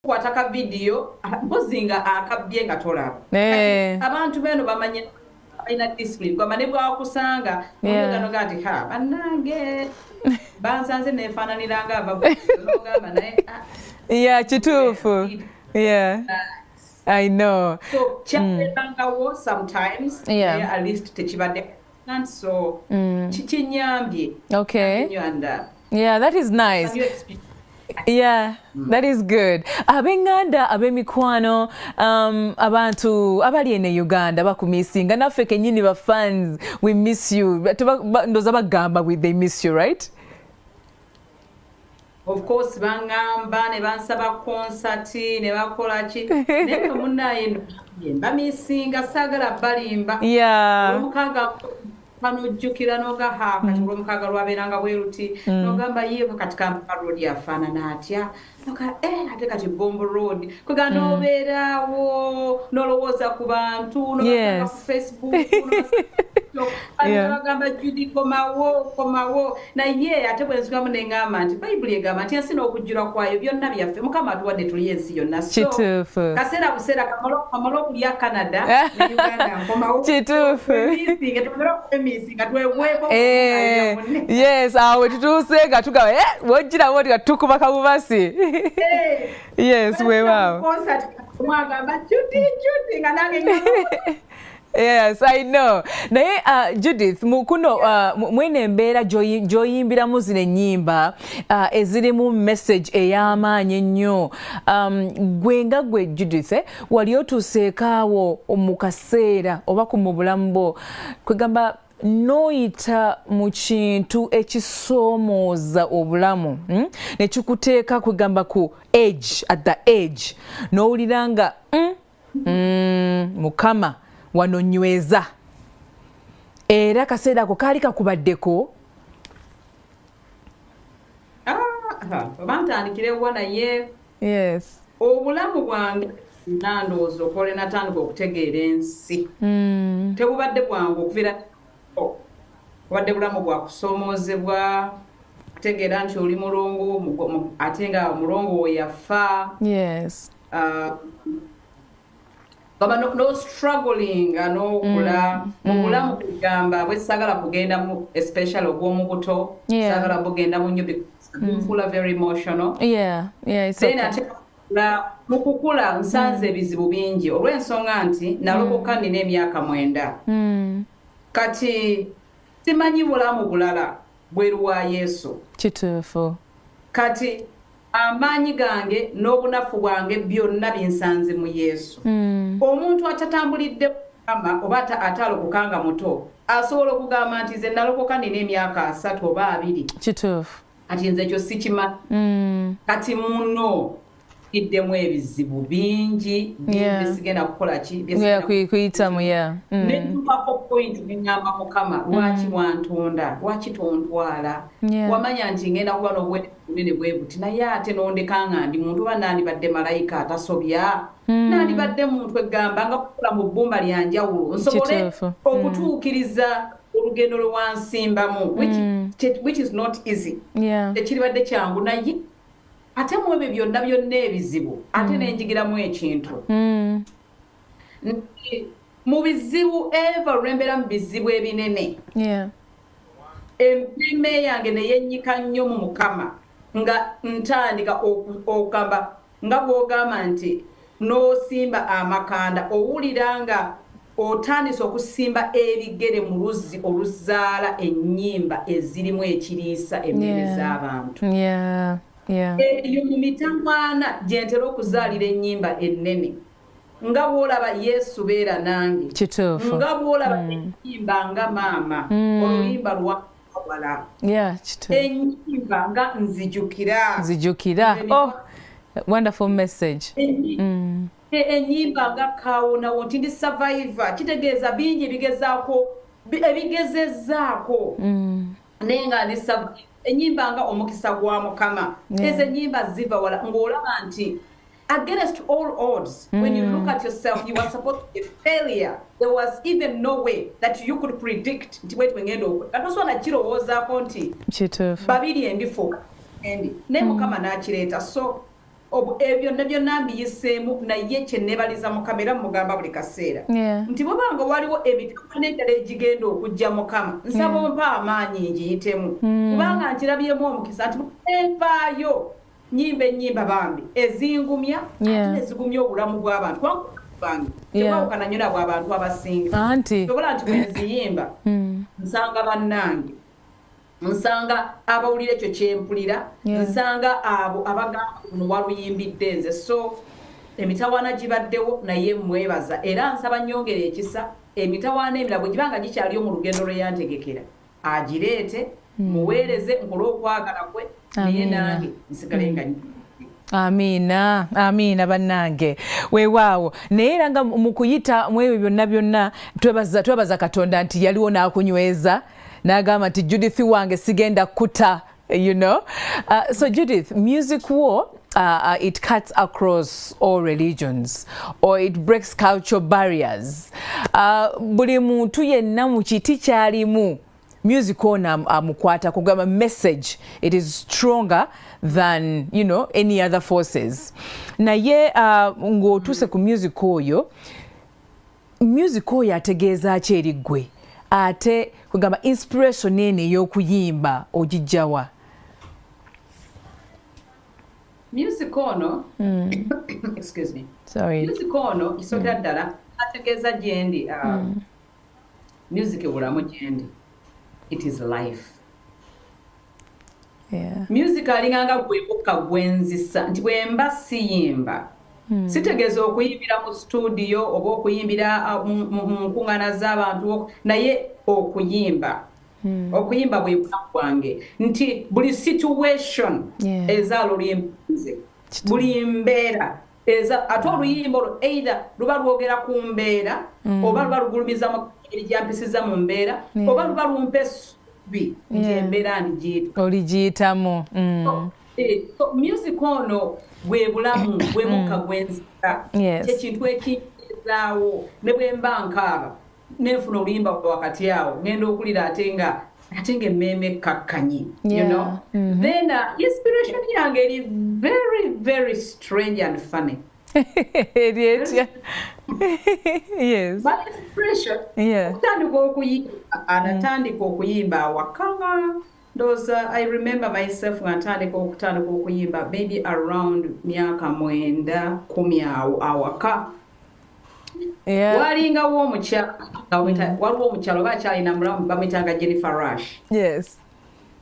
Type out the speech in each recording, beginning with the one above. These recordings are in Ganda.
kwataka video mpozinga akabye nga tolaba abantu beno bamanye ina discipline kwa mane bwa kusanga ngano gati ha banange bansanze nefananiranga abagamba naye yeah kituufu yeah I know so chapetangawo sometimes yeah at least techibade and so chichinyambye okay yeah that is nice. Yeah, that is good. Abenganda abemikwano abantu abali ene Uganda bakumisinga naffe kenyini ba fans we miss you. Ndoza bagamba they miss you, right? Of course bangamba ne bansaba concert ne bakola ki ne munnaye bamisinga sagala balimba. Yeah. Omukaga panojjukira noga ha kati omukaga lwaberanga bweruti nogamba yeeko katika road yafaanana atya noga ate kati Bombo Road kwega nobeerawo nolowooza ku bantu noga ku Facebook nogamba Judy komawo naye ate bwenzikamu nengamba nti Bayibuli egamba nti ensi n'okujjula kwayo byonna byaffe Mukama atuwadde tuli ensi yonna so kaseera buseera kamala okulya Canada ne Uganda nkomawo kituufu yes awe tutuuse nga tugaba wojjirawo oti nga tukuba kabubasi yes weewaawo yes I know naye Judith mukuno mwene embeera gy'oyimbiramu zino ennyimba ezirimu message ey'amaanyi ennyo gwe nga gwe Judith wali otuuseekaawo mu kaseera oba mu bulamu bwo kwegamba noyita mu kintu ekisoomooza obulamu ne kikuteeka kwegamba ku age at the age n'owulira nga Mukama wano nyweza era kaseera ako kaali kakubaddeko bantandikirewwa naye yes obulamu bwange nandowooza okola natandika okutegeera ensi tebubadde bwangu okuviira obadde bulamu bwa kusoomoozebwa kutegeera nti oli mulongo ate nga omulongo we yafa yes no struggling n'okula mu bulamu kugamba bwe sagala kugenda mu especially ogw'omubuto sagala bugenda mu nnyo because very emotional then ate mukukula nsanze ebizibu bingi olw'ensonga nti nalokoka nina emyaka 9 kati simanyi bulamu bulala bweru wa Yesu kituufu kati amaanyi gange n'obunafu bwange byonna binsanze mu Yesu omuntu atatambulidde Mukama oba atalokokanga muto asobola okugamba nti nze nalokoka nina emyaka 3 oba 2 kituufu ati nze ekyo sikimanyi kati muno iddemu ebizibu bingi byesigenda kukola ki kuyitamu netupako point ngamba Mukama lwaki wantonda lwaki tontwala wamanya nti ngenda kuba n'obunene bwe buti naye ate nondekanga ndi muntu oba nandibadde malayika atasobya nandibadde muntu egamba nga kukola mu bbumba lyanjawulo nsobole okutuukiriza olugendo lwe wansimbamu which is not easy tekiribadde kyangu naye ate mu ebyo byonna ebizibu ate nenjigiramu ekintu mu bizibu olw'embeera mu bizibu ebinene empime yange neyennyika nnyo mu Mukama nga ntandika okugamba nga bw'ogamba nti n'osimba amakanda owulira nga otandise okusimba ebigere mu luzzi oluzaala ennyimba ezirimu ekiriisa emmere z'abantu eyo mu mitamwana gye ntera okuzaalira ennyimba ennene nga bw'olaba Yesu beera nange nga bw'olaba ennyimba nga maama olulimba lwawala ennyimba nga nzijukira wonderful message ennyimba nga kawunawo nti ndi survivor kitegeeza bingi ebigezezzaako naye nga ndi ennyimba nga omukisa gwa Mukama ezo ennyimba ziva wala ng'olaba nti against all odds when you look at yourself you were supposed to be a failure there was even no way that you could predict nti bwetwe ngenda katosobola kirowoozaako nti babiri endifuuka naye Mukama n'akireeta so ebyo nabyo nambiyiseemu naye kyenebaliza Mukama era mugamba buli kaseera nti bwebanga waliwo emitawaana endala egigenda okujja Mukama nsaba ompa amaanyi ngiyitemu kubanga nkirabyemu omukisa nti envaayo nyimba bambi ezingumya ate ezigumya obulamu bw'abantu bange tebawukana nnyo nabwe abantu abasinga sobola nti bwenziyimba nsanga bannange nsanga abawulira ekyo kyempulira nsanga abo abagamba kuno waluyimbidde nze so emitawaana gibaddewo naye mwebaza era nsaba nnyongera ekisa emitawaana emirala bwe gibanga gikyaliyo mu lugendo lwe yantegekera agireete muweereze nkole okwagala kwe naye nange nsigale nga Amina bannange weewaawo naye era nga mu kuyita mu ebyo byonna twebaza Katonda nti yaliwo n'akunyweza n'agamba nti Judith wange sigenda kuta you know so Judith, music war it cuts across all religions or it breaks cultural barriers buli muntu yenna mu kiti kyalimu music ono amukwata kugamba message it is stronger than you know any other forces naye ng'otuuse ku music oyo ategeeza ki eri ggwe ate kugamba inspiration eno ey'okuyimba ogijjawa music ono excuse me sorry music ono isokera ddala ategeeza gyendi music ebulamu gyendi it is life music alinganga gwebukka gwenzisa nti bwemba siyimba sitegeeza okuyimbira mu studio oba okuyimbira mu nkuŋŋaana z'abantu naye okuyimba bwe bulamu bwange nti buli situation ezaala oluyimba buli mbeera ate oluyimba olwo either luba lwogera ku mbeera oba luba lugulumiza mu ngeri gyampisiza mu mbeera oba luba lumpa essuubi nti embeera oligiyitamu so music ono bwe bulamu bwe mukka gwenzika kyekintu ekiyizaawo ne bwe mba nkaaba nenfuna oluyimba wakati awo ngenda okulira ate nga emmeeme ekkakkanyi you know then inspiration yange eri very very strange and funny yes but inspiration anatandika okuyimba awakanga ndowooza I remember myself nga ntandika okuyimba maybe around myaka 9-10 awo awaka walingawo waliwo omukyalo oba akyalina mulamu bamwitanga Jennifer Rush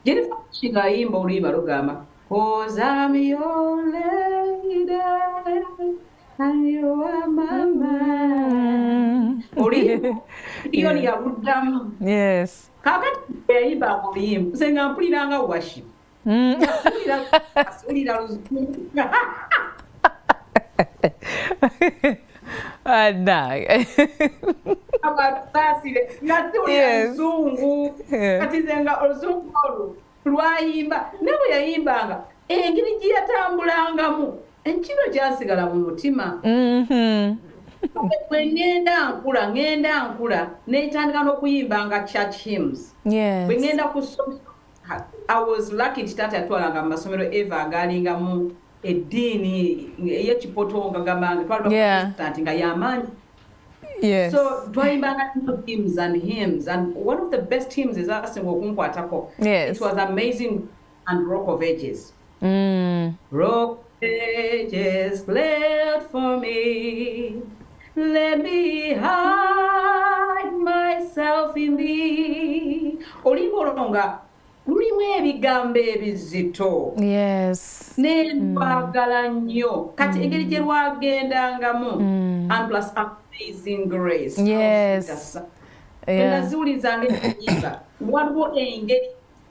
Jennifer Rush ng'ayimba oluyimba lugamba "'Cause I'm your lady and you are my man." Oluyimba iyo yaluddamu kakati yayimba oluyimba nze nga mpuliranga worship asulira luzungu luzungu kati nze nga oluzungu olwo lwayimba ne bwe yayimbanga engeri gye yatambulangamu ekino kyasigala mu mutima bwe ngenda nkula netandika n'okuyimbanga church hymns bwe ngenda kusoma I was lucky nti taata yatwalanga mu masomero eva agalingamu eddiini ey'ekipoto nga twalibaprotestant nga y'amaanyi so twayimbanga hymns and one of the best hymns ezasinga okunkwatako it was Amazing and Rock of Ages. Rock of Ages played for me, let me hide myself in thee. Oluyimba olwo nga lulimu ebigambo ebizito nendwagala nnyo kati engeri gye lwagendangamu and plus Amazing Grace naziwulizanga enyimba waliwo engeri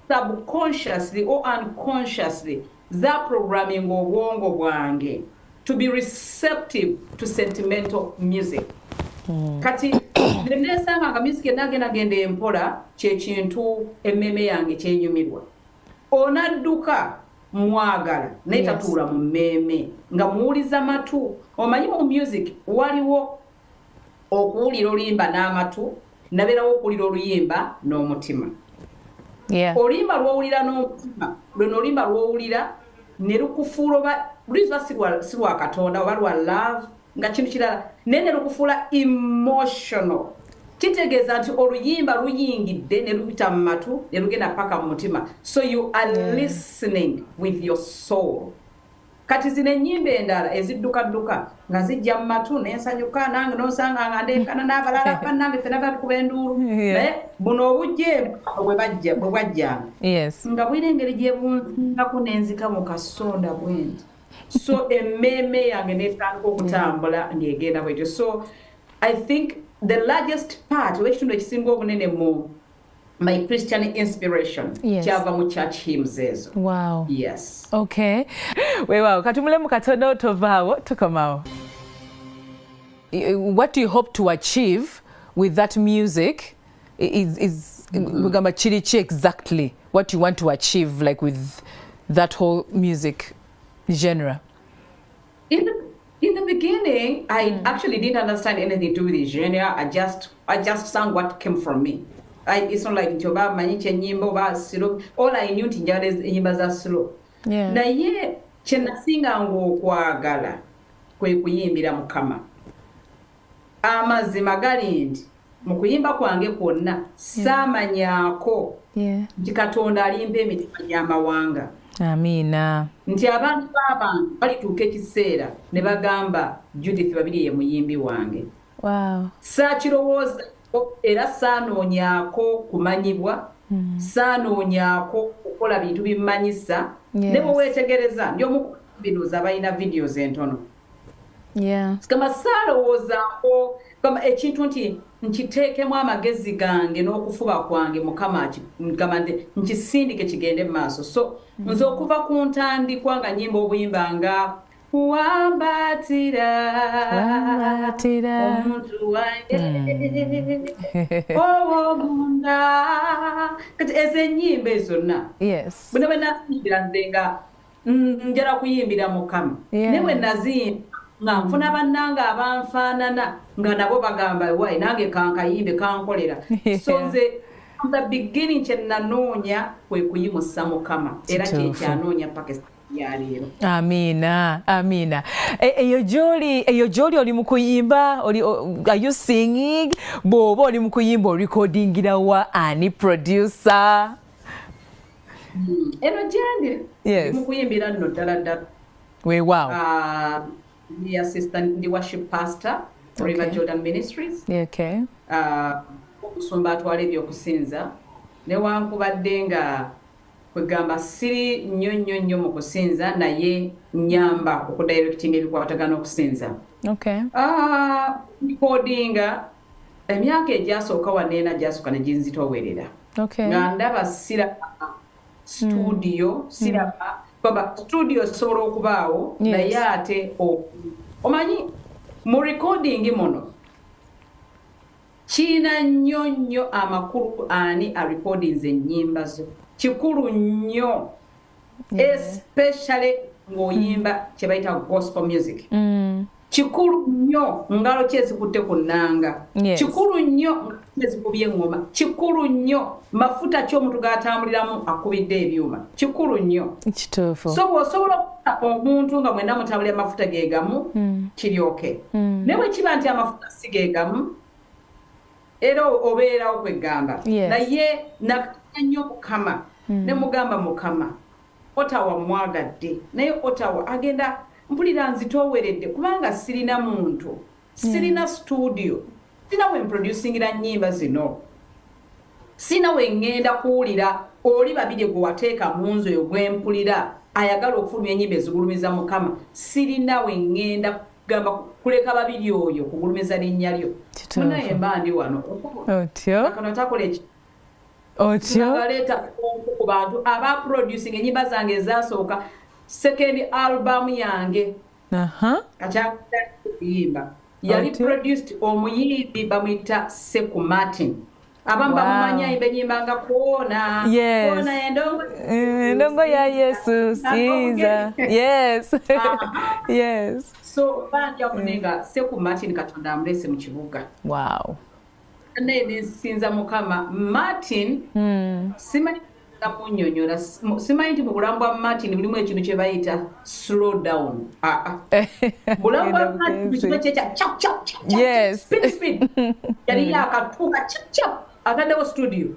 subconsciously or unconsciously za programming obwongo bwange to be receptive to sentimental music kati nesanga nga music enagenda empola kyekintu emmeme yange kyenyumirwa onadduka mwagala naye tatuula mu mmeeme nga muwuliza matu omanyi mu music waliwo okuwulira oluyimba n'amatu nabeerawo okuwulira oluyimba n'omutima oluyimba lw'owulira n'omutima lweno oluyimba lw'owulira ne lukufuula oba luzwa silwa katonda oba lwa love nga kintu kirala nene lukufuula emotional kitegeeza nti oluyimba luyingidde ne lupita mu matu ne lugenda paka mu mutima so you are listening with your soul kati zino ennyimba endala ezidduka nga zijja mu matu n'ensanyuka nange n'osanga nga ndeekana n'abalala bannange ffena batukuba enduulu naye buno obujje bwe bwajjanga nga bwina engeri gye bunzingako n'enzika mu kasonda bwendi so emmeeme yange n'etandika okutambula ng'egenda bwetyo so I think the largest part oba ekitundu ekisinga obunene mu my Christian inspiration kyava mu church hymns ezo. Wow. Yes. Okay. Wewa katumulemu katono tovaawo tukomawo. What do you hope to achieve with that music is mugamba chirichi exactly what you want to achieve like with that whole music genre? In the beginning, I actually didn't understand anything to do with the genre. I just sang what came from me. It's not like ntoba manyiche nyimbo ba slow. All I knew tinjale nyimba za slow. Yeah. Na ye kyenasinga ng'okwagala kwe kuyimbira Mukama. Amazima gali nti mu kuyimba kwange kwonna saamanyaako nti Katonda alimba emitima gy'amawanga. Amina. Nti abantu b'abantu balituuka ekiseera ne bagamba Judith Babirye ye muyimbi wange. Wow. Saakirowooza era saanoonyaako kumanyibwa, saanoonyaako okukola bintu bimmanyisa, ne bwe weetegereza ndi omu ku biruuza balina videos entono. Kama saalowoozaako kama ekintu nti nkiteekemu amagezi gange n'okufuba kwange Mukama nkisindike kigende mu maaso. So nze okuva ku ntandikwa nga nyimba obuyimba nga wambatira omuntu wange owogunda kati ezo ennyimba ezonna bwe bwe naziyimbira nze nga njala kuyimbira Mukama ne bwe naziyimba nga nfuna bannange abanfaanana nga nabo bagamba wayi nange kankayimbe kankolera so nze from the beginning kye nanoonya kwe kuyimusa Mukama era kye kyanoonya paka yaleero. Amina, amina. Eyo gy'oli oli mu kuyimba, are you singing? Bw'oba oli mu kuyimba recordingira wa ani producer? Eno gyandi mu kuyimbira nno ddala ddala. Weewaawo. The assistant, the worship pastor, River Jordan Ministries. Okay. Okusumba atwala ebyokusinza newankubadde nga kwegamba siri nnyo mu kusinza naye nyamba okudirectinga ebikwatagana okusinza. Okay. Recordinga emyaka egyasooka waneena gyasooka ne ginzitowerera. Okay. Nga ndaba siraba studio siraba baba studio sobola okubaawo naye ate omanyi mu recording muno kiina nnyo amakulu ani a recordings ennyimba zo kikulu nnyo especially ng'oyimba kye bayita gospel music kikulu nnyo ngalo kyezikutte ku nnanga kikulu nnyo kyezikubye eŋŋoma kikulu nnyo mafuta ky'omuntu g'atambuliramu akubidde ebyuma kikulu nnyo kituufu so bw'osobola okuta omuntu nga mwenna mutambulira amafuta geegamu kiryoke ne bwe kiba nti amafuta si geegamu era obeerawo kwegamba naye nakanya nnyo Mukama ne mugamba Mukama Ottawa mwagadde naye Ottawa agenda mpulira nzitooweredde kubanga sirina muntu sirina studio sirina we mproducingira nnyimba zino sirina we ŋŋenda kuwulira oli Babirye gwe wateeka mu nzu eyo gwe mpulira ayagala okufulumya ennyimba ezigulumiza Mukama sirina we ŋŋenda kugamba kuleka Babirye oyo kugulumiza linnya lyo munaye mba ndi wano otyo akano takola otyo nagaleeta ku bantu abaproducing ennyimba zange ezasooka second album yange kakyakuyimba yali produced omuyimbi bamuyita Seku Martin abamu bamumanya ayimba ennyimba nga kuona endongo ya Yesu siza yes so banja kunenga Seku Martin Katonda amulese mu kibuga wow naye nesinza Mukama Martin simanyi munnyonnyola simanyi nti mu bulamu bwa Martin mulimu ekintu kye bayita slow down. Bulamu bwa Martin kiba kyekya chap chap chap speed yali yakatuuka chap chap ataddewo studio.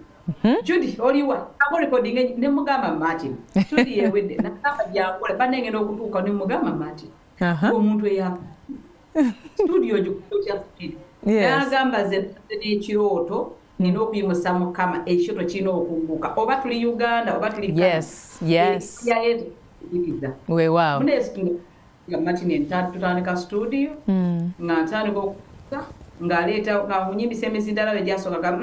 Judy oliwa abo recording ne mugamba Martin studio ewedde nakaba jangola banenge n'okutuuka ne mugamba Martin omuntu eyapa studio gyokutuuka speed n'agamba ze n'ekirooto nina okuyimusa Mukama ekyoto kirina okugguka oba tuli Uganda oba tuli weewaawo Martin entatu tutandika studio nga ntandika okukusa ng'aleeta ng'amunyimbisa emizindala we gyasooka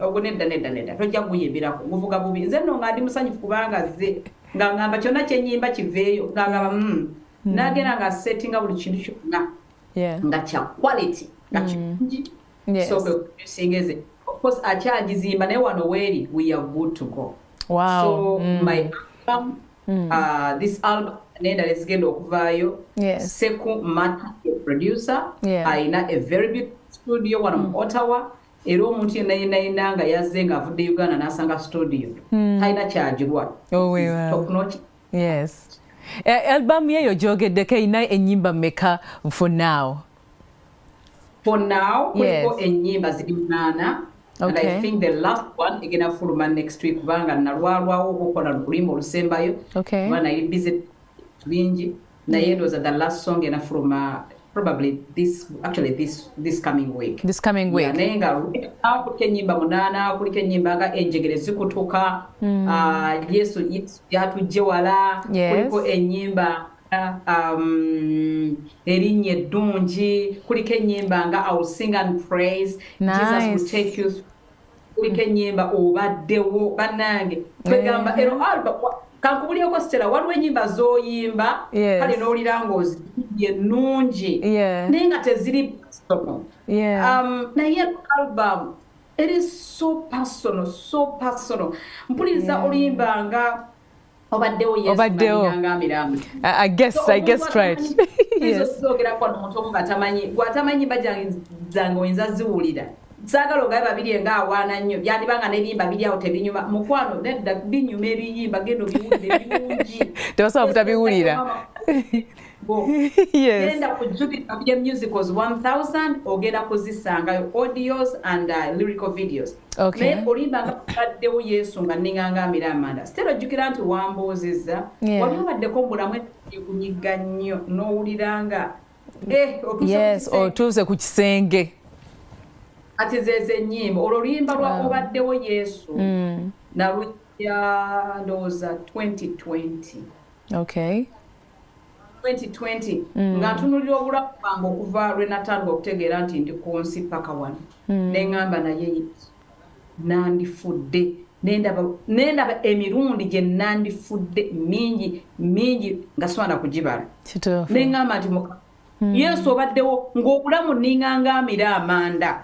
ogwo nedda tojja kuguyimbirako guvuga bubi nze nno nga ndi musanyufu kubanga ze nga ngamba kyonna kyennyimba kiveeyo ng'agamba n'agenda ng'asettinga buli kintu kyonna nga kya quality nga kirungi so kwe producingeze of course akyagizimba naye wano weeri we are good to go. So my album this album nenda lezigenda okuvaayo Seku Mata producer ayina a very big studio wano mu Ottawa era omuntu yenna nga yazze nga avudde Uganda n'asanga studio talina kyagirwa. Album yeyo gyogeddeko erina ennyimba mmeka for now? For now, kuliko ennyimba ziri 8 and I think the last one egenda fuluma next week kubanga nalwalwawo okukola lulimba olusembayo kuba naye busy bingi naye ndowooza the last song egenda fuluma probably this coming week. Naye nga kuliko ennyimba 8 kuliko ennyimba nga enjegere zikutuka Yesu yatujje wala kuliko ennyimba erinnya eddungi kuliko ennyimba nga I will sing and praise Jesus will take you kuliko ennyimba obaddewo bannange kwegamba ero album kankubulyeko Stella waliwo ennyimba z'oyimba kale n'olira ng'oziyimba ennungi naye nga teziri personal naye album it is so personal mpuliriza oluyimba nga obaddewo I guess right. Gwatamanyi zange oyinza ziwulira saagala ogabe babiri nga awaana nnyo byandibanga n'ebiyimba biri awo tebinyuma mukwano nedda binyuma ebiyimba genda obiwulire birungi tebasobola butabiwulira genda ku Jupiter Media Musicals 1000 ogenda kuzisangayo audios and lyrical videos naye olimba nga baddewo Yesu nga ninganga Amanda Stella ojjukira nti wambuuzizza wali obaddeko mubulamu ekunyiga nnyo n'owuliranga otuuse ku kisenge ati zeze ennyimba olwo luyimba lwa obaddewo Yesu nalujja ndowooza 2020 nga ntunulira obulamu bwange okuva lwe natandika okutegeera nti ndi ku nsi paka wano neŋŋamba naye Yesu nandifudde nendaba emirundi gye nandifudde mingi nga sobola kugibala neŋŋamba nti Mukama Yesu obaddewo ng'obulamu nningangaamira Amanda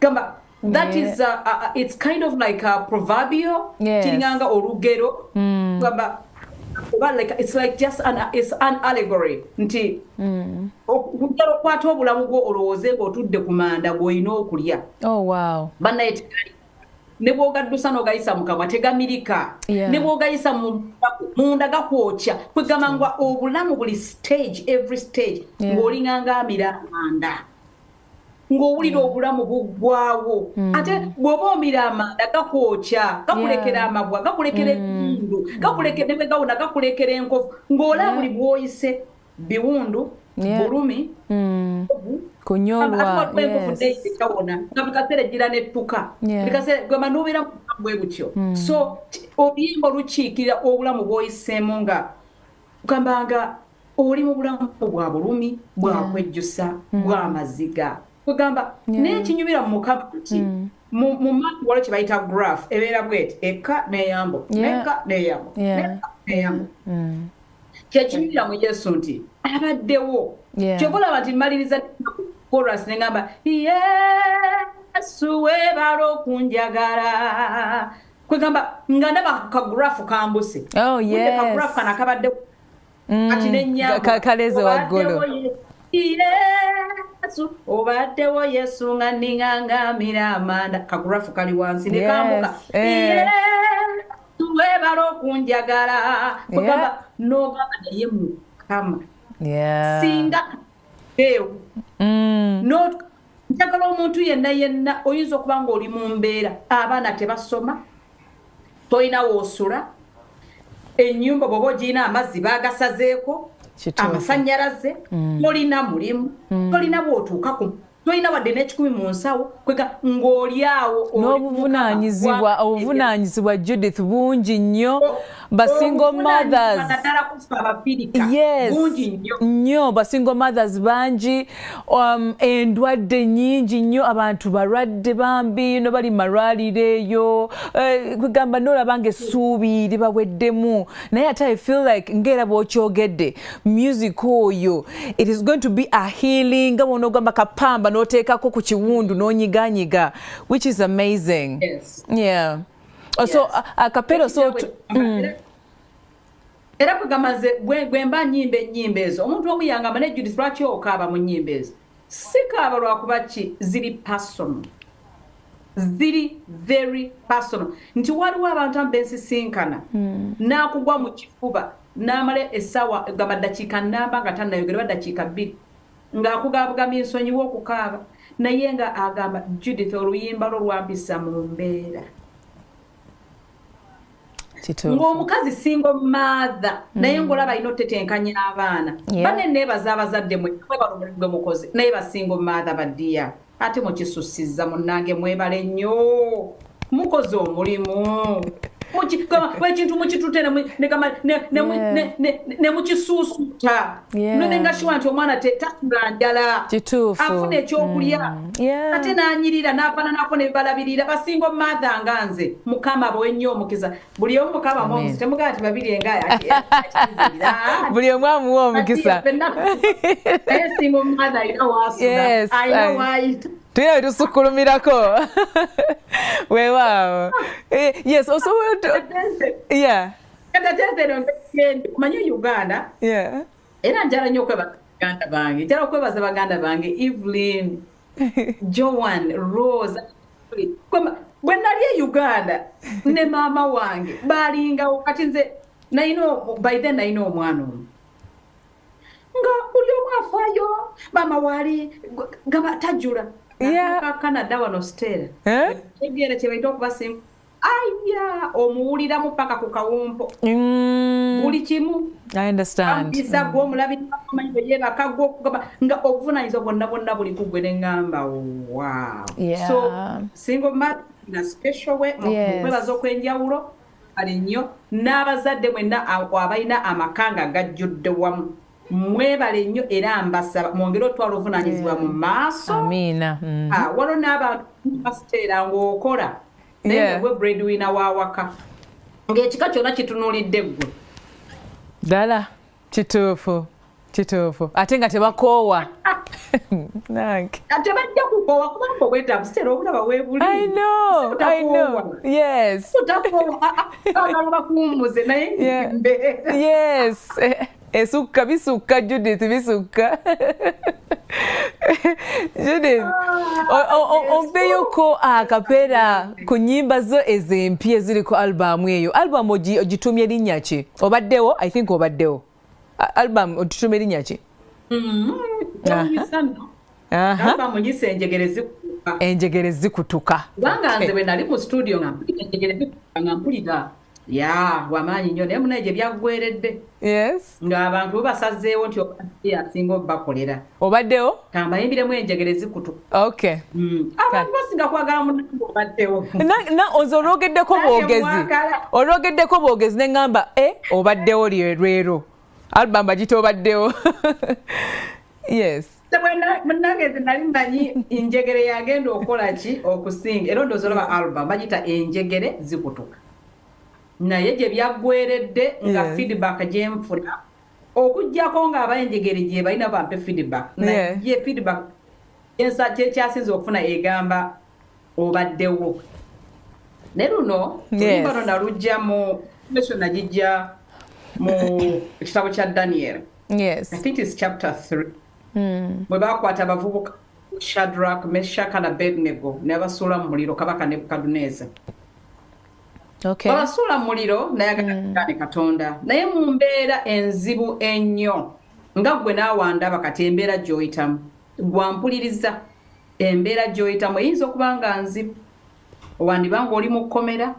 gamba that is it's kind of like a proverbial kiringanga olugero gamba like it's like just it's an allegory nti okugero kwata obulamu bwo olowooze ng'otudde ku manda gw'olina okulya bannaye tegali ne bw'ogaddusa n'ogayisa mu kamwa tegamirika ne bw'ogayisa munda gakwokya kwegamba ngwa obulamu buli stage every stage ng'olingangaamira amanda ng'owulira obulamu buggwawo ate bw'oba omira amanda gakwokya gakulekera amabwa gakulekera ebiwundu gakulekera ne gawuna gakulekera enkofu ng'olaba buli bw'oyise biwundu bulumi kunyolwa nga bikaseera ejjira nettuka gamba n'obeera bwe butyo so oluyimba olukiikirira obulamu bw'oyiseemu nga kugambanga oli mu bulamu bwa bulumi bwakwejjusa bw'amaziga kugamba n'ekinyumira mu Mukama nti mu maati waliwo kye bayita graph ebeera bweti ekka n'eyambo n'ekka n'eyambo n'ekka n'eyambo kyekinyumira mu Yesu nti abaddewo kyova olaba nti mmaliriza chorus neŋŋamba Yesu weebala okunjagala kwegamba nga ndaba kagraph kambuse kagraph kana kabaddewo kati n'ennyambo kaleze waggulu Yesu obaddewo Yesu nga nningangaamira amanda kagraph kali wansi ne kambuka Yesu oyagala okunjagala kugamba n'ogamba naye Mukama singa eewo njagala omuntu yenna oyinza okuba ng'oli mu mbeera abaana tebasoma tolina woosula ennyumba bw'oba ogirina amazzi baagasazeeko amasannyalaze tolina mulimu tolina bw'otuuka tolina wadde n'ekikumi mu nsawo kwega ng'oli awo n'obuvunaanyizibwa Judith bungi nnyo basingle mothers nnyo basingle mothers bangi endwadde nnyingi nnyo abantu balwadde bambi no bali malwaliro eyo kugamba n'olabanga essuubi libaweddemu naye ate I feel like ng'era bw'okyogedde music oyo it is going to be a healing nga bw'onoogamba kapamba n'oteekako ku kiwundu n'onyiganyiga which is amazing. Yeah. So akapero so era kugamaze bwe mba nnyimba ezo omuntu omu yangamba ne Judith lwaki okaaba mu nnyimba ezo si kaaba lwakuba ki ziri personal ziri very personal nti waliwo abantu bensisinkana n'akugwa mu kifuba n'amala essaawa gamba ddakiika nnamba nga tannayogerwa ddakiika 2 ng'akugaabugamya ensonyiwa okukaaba naye nga agamba Judith oluyimba lwo lwampisa mu mbeera ng'omukazi single mother naye ng'olaba alina otetenkanya abaana bane neebaza abazadde mwebala omulimu gwe mukozi naye basingle mother baddiya ate mukisussizza munnange mwebale nnyo mukozi omulimu ekintu mukitute ne mukisuusuta nonengashiwa nti omwana tasula njala afuna ekyokulya ate n'anyirira n'afaananako nebibalabirira basinga omumaaza nga nze Mukama bwennyo omukiza buli omu Mukama omukiza temugaa nti babiri engaya buli omu amuwa omukisa naye singa omumaaza alina waasula alina waayita tuye tusukulumirako weewaawo yes also yeah kumanya Uganda era njala nnyo okwebaza baganda bange Evelyn Joan Rose bwe nali Uganda ne maama wange balingawo kati nze by then nalina omwana omu nga buli omu afaayo maama waali gaba tajula Canada wano Stella ebyera kyebaita okubasimba aya omuwuliramu paka ku kawumpo buli kimu I understand ambisa gw'omulabiramanyi yebaka gw'okugamba nga obuvunaanyizibwa bonna buli kugwe ne ngamba wow so single mother in a special way mukwebaza okwenjawulo ali nnyo n'abazadde mwenna abalina amakanga gajjudde wamu mwebale nnyo era mbasaba mwongere otwala obuvunaanyizibwa mu maaso amiina waliwo n'abantu basiteera ng'okola naye gwe breadwinner wawaka ng'ekika kyonna kitunuulidde ggwe ddala kituufu ate nga tebakoowa tebajja kukoowa kubanga obwetaavu siteera obulaba weebuli I know yes bakuwummuze naye mbeera yes esukka bisukka Judith bisukka Judith ompeyoko akapeera ku nnyimba zo ez'empya eziri ku albamu eyo albamu ogitumye linnya ki obaddewo I think obaddewo albamu ogitumye linnya ki albamu gise enjegere zikutuka kubanga nze bwe nali mu studio nga mpulira enjegere zikutuka nga mpulira wamaanyi nnyo naye munaye gye byaggweredde ng'abantu basazeewo nti asinga obakolera obaddewo kambayimbiremu enjegere zikutuka abantu basinga kwagala munange obaddewo oze olwogeddeko bwogezi ne ŋŋamba obaddewo lwero album bagite obaddewo yes munange nze nali mmanyi enjegere yagenda okukola ki okusinga era ndowooza olaba album bagita enjegere zikutuka naye gye byaggweredde nga feedback gye nfuna okuggyako ng'abayenjegere gye balina bampe feedback naye feedback kyekyasinza okufuna egamba obaddewo ne luno oluyimba luno nalujja mu information nagijja mu ekitabo kya Daniel I think it's chapter 3 bwe bakwata abavubuka Shadrach, Meshach and Abednego ne basuula mu muliro kabaka Nebukadneza Okay. Abasuula muliro nayagala Katonda naye mu mbeera enzibu ennyo nga gwe naawe ndaba kati embeera gy'oyitamu gwampuliriza embeera gy'oyitamu eyinza okuba nga nzibu wandiba nga oli mu kkomera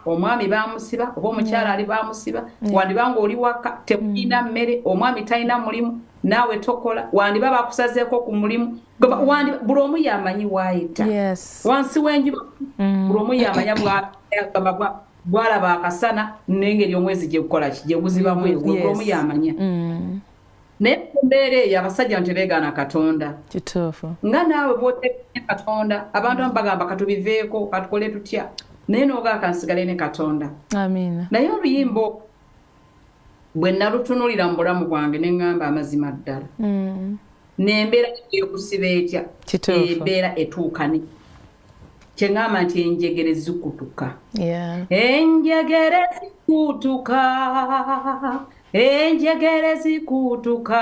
omwami baamusiba oba omukyala ali baamusiba wandiba nga oli waka temulina mmere omwami talina mulimu naawe tokola wandiba bakusazeeko ku mulimu buli omu yamanyi waayita wansi w'enjuba buli omu yamanya bwalaba akasana n'engeri omwezi gye gukola ki gye guziba bweru buli omu yamanya naye ku mbeera eyo abasajja tebeegaana Katonda nga naawe bw'oteekanya Katonda abantu abamu bagamba katubiveeko katukole tutya naye n'ogaa kansigale ne Katonda naye oluyimba bwe nalutunuulira mu bulamu bwange ne ŋŋamba amazima ddala n'embeera y'okusiba etya embeera etuukani kye ŋŋamba nti enjegere zikutuka enjegere zikutuka enjegere zikutuka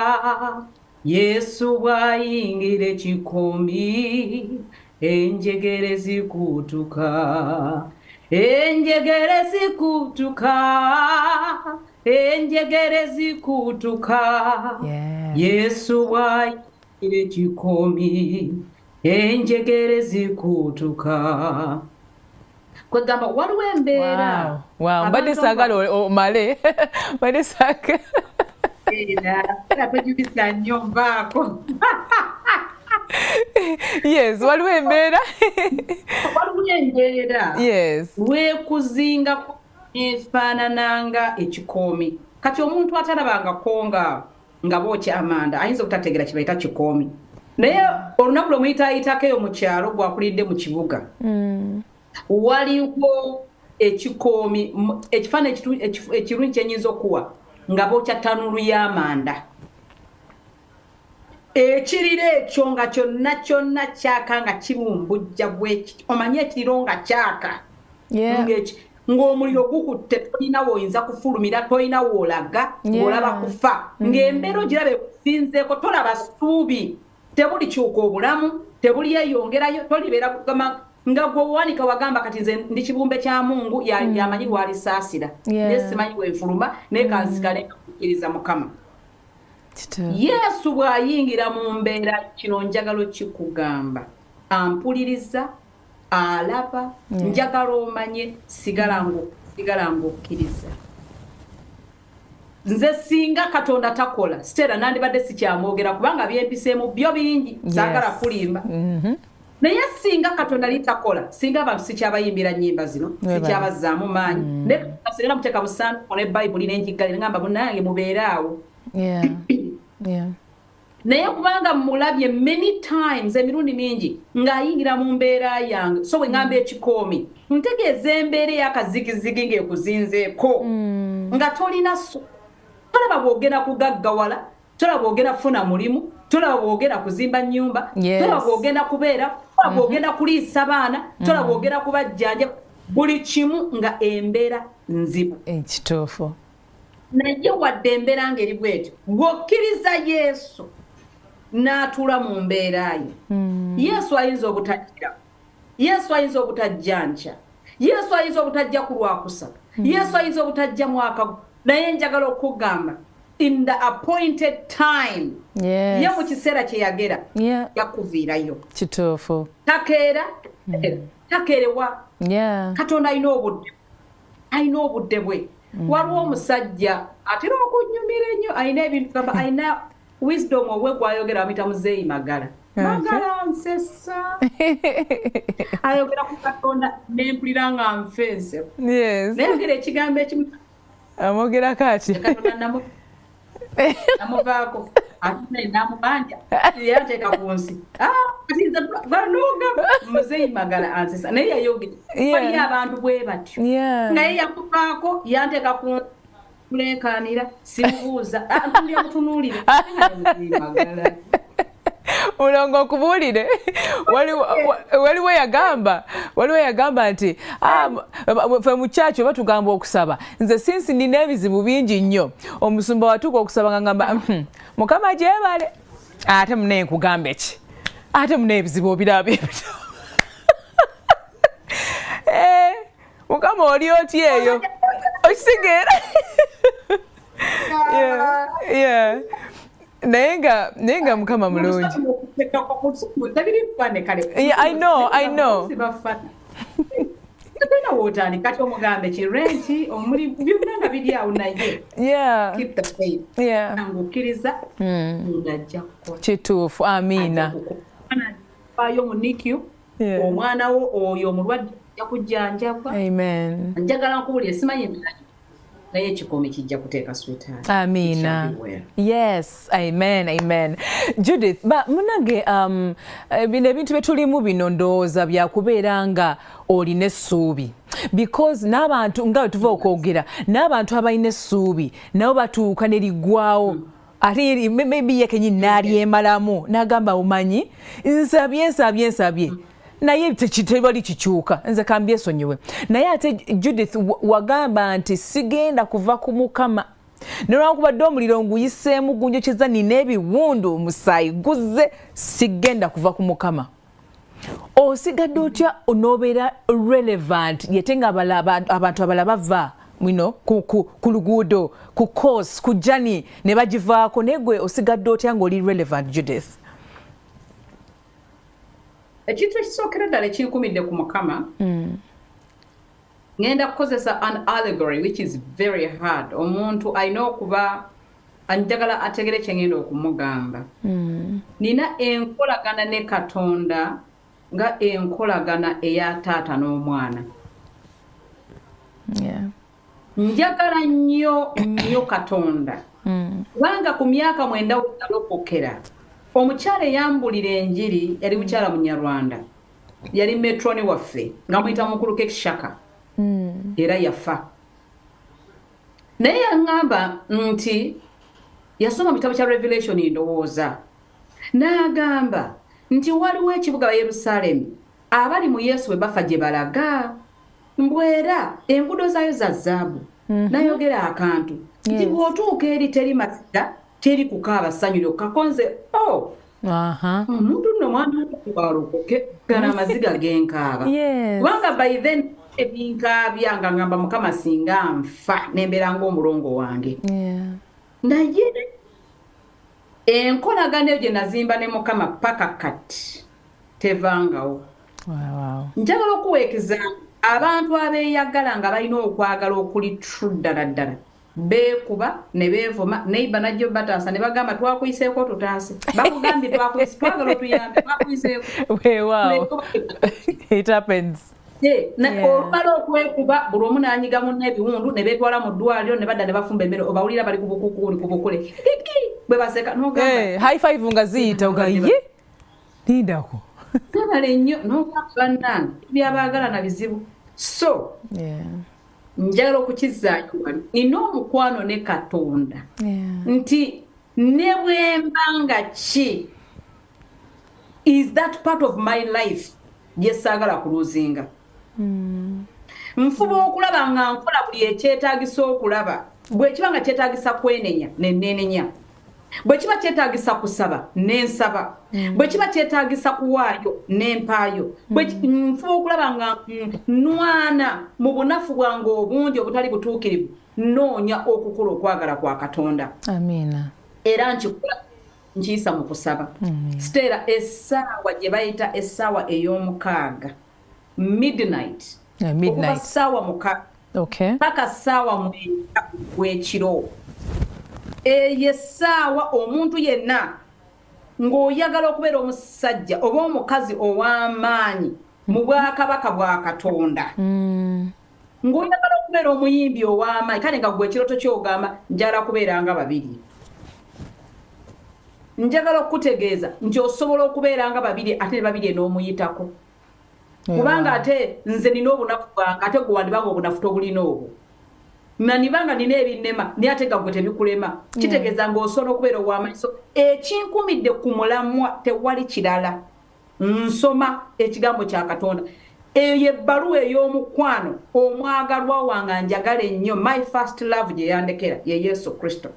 Yesu bw'ayingira ekikoomi enjegere zikutuka enjegere zikutuka enjegere zikutuka Yesu bw'ayingira ekikoomi enjegere zikutuka kwegamba waliwo embeera mbadde saagala omale mbadde saagala era tojubisa nnyo mbaako yes waliwo embeera weekuzingako efaanananga ekikoomi kati omuntu atalabangako nga bookya amanda ayinza okutategeera kye bayita kikoomi naye olunaku lwemuyitaayitako eyo mu kyalo gwakulidde mu kibuga waliwo ekikoomi ekifaananyi ekirungi kyenyinza okuwa nga bookya ttanulu y'amanda ekiriro ekyo nga kyonna kyonna kyaka nga kimumbujja bwekiti omanye ekiriro nga kyaka ng'omuliro gukutte tolina woyinza kufulumira tolina woolaga ng'olaba kufa ng'embeera ogirabe kusinzeeko tolaba ssuubi tebuli kyuka obulamu tebuli yeyongerayo tolibeera kugamba nga gwe wanika wagamba kati nze ndi kibumbe kya Mungu yamanyi lwalisaasira naye simanyi bwenfuluma naye kansigale nkakkiriza Mukama Yesu bw'ayingira mu mbeera kino njagala kikugamba ampuliriza alaba njagala omanye sigala ng'okkiriza nze singa Katonda takola sitera nandibadde sikyamwogera kubanga byempiseemu byo bingi saagala kulimba naye singa Katonda litakola singa abantu sikyabayimbira nnyimba zino sikyabazzaamu maanyi naye muteeka busanduku ne Bayibuli n'enjiggalira ngamba munnange mubeeraawo naye kubanga mulabye many times emirundi mingi ng'ayingira mu mbeera yange so bwe ŋŋamba ekikoomi ntegeeza embeera ey'akazigizigi ng'ekuzinzeeko nga tolina tolaba bw'ogenda kugaggawala tolaba bw'ogenda kufuna mulimu tolaba bw'ogenda kuzimba nnyumba tolaba bw'ogenda kubeera tolaba bw'ogenda kuliisa baana tolaba bw'ogenda kubajjanja buli kimu nga embeera nzibu ekituufu naye wadde embeera ng'eri bwetyo bw'okkiriza Yesu n'atuula mu mbeera ye Yesu ayinza obutajja Yesu ayinza obutajjanja Yesu ayinza obutajja ku Lwakusatu Yesu ayinza obutajja mwaka naye njagala okugamba in the appointed time ye mu kiseera kye yagera yakuviirayo kituufu takeerewa Katonda alina obudde bwe waliwo omusajja atera okunyumira ennyo alina ebintu gamba alina wisdom obwe gwayogera bamuyita Muzeeyi Magala Magala nsesa ayogera ku Katonda nempulira nga nfense nayogera ekigambo ekimu amwogerako ati namuvaako ate namubanja yateeka ku nsi banoga Muzeeyi Magala ansesa naye yayogera waliyo abantu bwe batyo naye yamuvaako yanteeka ku nsi kulenkaanira simubuuza ntuli okutunuulire Magala mulongo okubuulire waliwo yagamba nti fe mu kyaki oba tugamba okusaba nze sinsi nina ebizibu bingi nnyo omusumba watuuka okusaba nga ngamba Mukama gyebale ate munaye nkugamba eki ate munaye ebizibu obiraba ebito mukama oli otya eyo okitegeera yeah naye nga mukama mulungi I know Tena wotani kati omugambe kirenti omuli byonna nga biri awo naye keep the faith ngukiriza ndajja kukola kituufu amiina ayo munikyo omwana wo oyo omulwadde yakujjanjaba amen njagala nkubuulire simanyi naye ekikomi kijja kuteeka sweetheart amiina yes amen Judith munange bino ebintu byetulimu bino ndowooza byakubeera nga olina essuubi because n'abantu nga wetuva okwogera n'abantu abalina essuubi nabo batuuka ne liggwawo ate maybe ye kenyini n'alyemalamu n'agamba omanyi nsabye naye tebali kikyuka nze kambyesonyiwe naye ate Judith wagamba nti sigenda kuva ku mukama nolwakubadde omuliro nguyiseemu gunjokyeza nina ebiwundu omusaayi guzze sigenda kuva ku mukama osigadde otya onoobeera relevant yete nga abantu abala bava ku luguudo ku course ku jani ne bagivaako naye gwe osigadde otya ng'oli relevant Judith ekintu ekisookera ddala ekinkumidde ku mukama ngenda kukozesa an allegory which is very hard omuntu alina okuba anjagala ategere kyengenda okumugamba nina enkolagana ne Katonda nga enkolagana eya taata n'omwana njagala nnyo Katonda kubanga ku myaka 9 wetalookokera omukyala eyambulira enjiri yali mukyala Munyarwanda yali metroni waffe nga muyita mukulu Kekishaka era yafa naye yaŋŋamba nti yasoma mu kitabo kya Revelation ndowooza n'agamba nti waliwo ekibuga Yerusalemu abali mu Yesu bwe bafa gye balaga mbwera enguudo zaayo za zaabu nayogera akantu nti bw'otuuka eri teri masiga teri kukaaba ssanyu kakonze omuntu nno mwana walokoke gana amaziga genkaaba kubanga by then ebinkaabya nga ngamba mukama singa nfa nembeera ng'omulongo wange naye enkolagano eyo gye nazimba ne mukama paka kati tevangawo njagala okuweekeza abantu abeeyagala nga balina okwagala okuli true ddala beekuba ne beevuma neiba najjo bataasa ne bagamba twakuyiseeko tutaase bakugambye twakuyise twagala otuyambe twakuyiseeko it happens olumala okwekuba buli omu n'anyiga munne ebiwundu ne beetwala mu ddwaliro ne badda ne bafumba emmere obawulira bali ku bukukuli ku bukule bwe baseka n'ogamba high five nga ziyita ogaye lindako nabale nnyo n'ogamba bannange byabaagala na bizibu so njagala okukizaayo wali nina omukwano ne Katonda nti ne bwemba nga ki is that part of my life gye saagala kuluzinga nfuba okulaba nga nkola buli ekyetaagisa okulaba bwe kiba nga kyetaagisa kwenenya nenenenya bwe kiba kyetaagisa kusaba nensaba bwe kiba kyetaagisa kuwaayo nempaayo nfuba okulaba nga nwana mu bunafu bwange obungi obutali butuukirivu noonya okukola okwagala kwa Katonda amiina era nkikola nkiyisa mu kusaba siteera essaawa gye bayita essaawa ey'omukaaga midnight okuva ssaawa mukaaga paka ssaawa mwenda w'ekiro eyo essaawa omuntu yenna ng'oyagala okubeera omusajja oba omukazi ow'amaanyi mu bwakabaka bwa Katonda ng'oyagala okubeera omuyimbi ow'amaanyi kale nga gwe ekiroto ky'ogamba njagala kubeera nga babiri njagala okutegeeza nti osobola okubeera nga babiri ate ne babiri n'omuyitako kubanga ate nze nina obunafu bwange ate gwe wandibanga obunafu tobulina obwo nanibanga nina ebinnema naye ate gagwe tebikulema kitegeeza ng'osobola okubeera ow'amaiso ekinkumidde ku mulamwa tewali kirala nsoma ekigambo kya Katonda eyo ebbaluwa ey'omukwano omwagalwa wange njagala ennyo my first love gye yandekera ye Yesu Kristo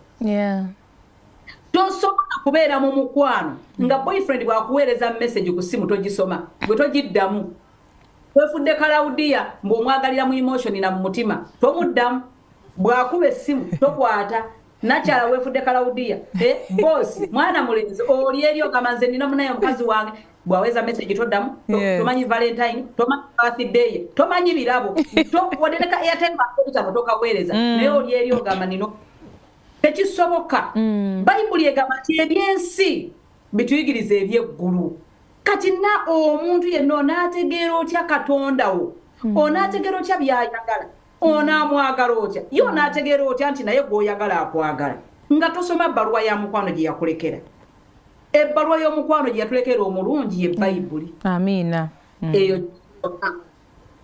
tosobola kubeera mu mukwano nga boyfriend bwakuweereza message ku simu togisoma gwe togiddamu wefudde Kalaudia mb'omwagalira mu emotion na mu mutima tomuddamu bw'akuba essimu tokwata nakyala wefudde Kalaudia boss mwana mulenzi oli eri ogamba nze nina munaye mukazi wange bwaweza message toddamu tomanyi Valentine tomanyi birthday tomanyi birabo waddeneka airtime akubita tokaweereza naye oli eri ogamba nino tekisoboka Bayibuli egamba nti ebyensi bituyigiriza ebyeggulu kati na omuntu yenna onaategeera otya Katonda wo onaategeera otya byayagala onaamwagala otya ye onaategeera otya nti naye gw'oyagala akwagala nga tosoma bbaluwa ya mukwano gye yakulekera ebbaluwa y'omukwano gye yatulekera omulungi ye Bayibuli amiina eyo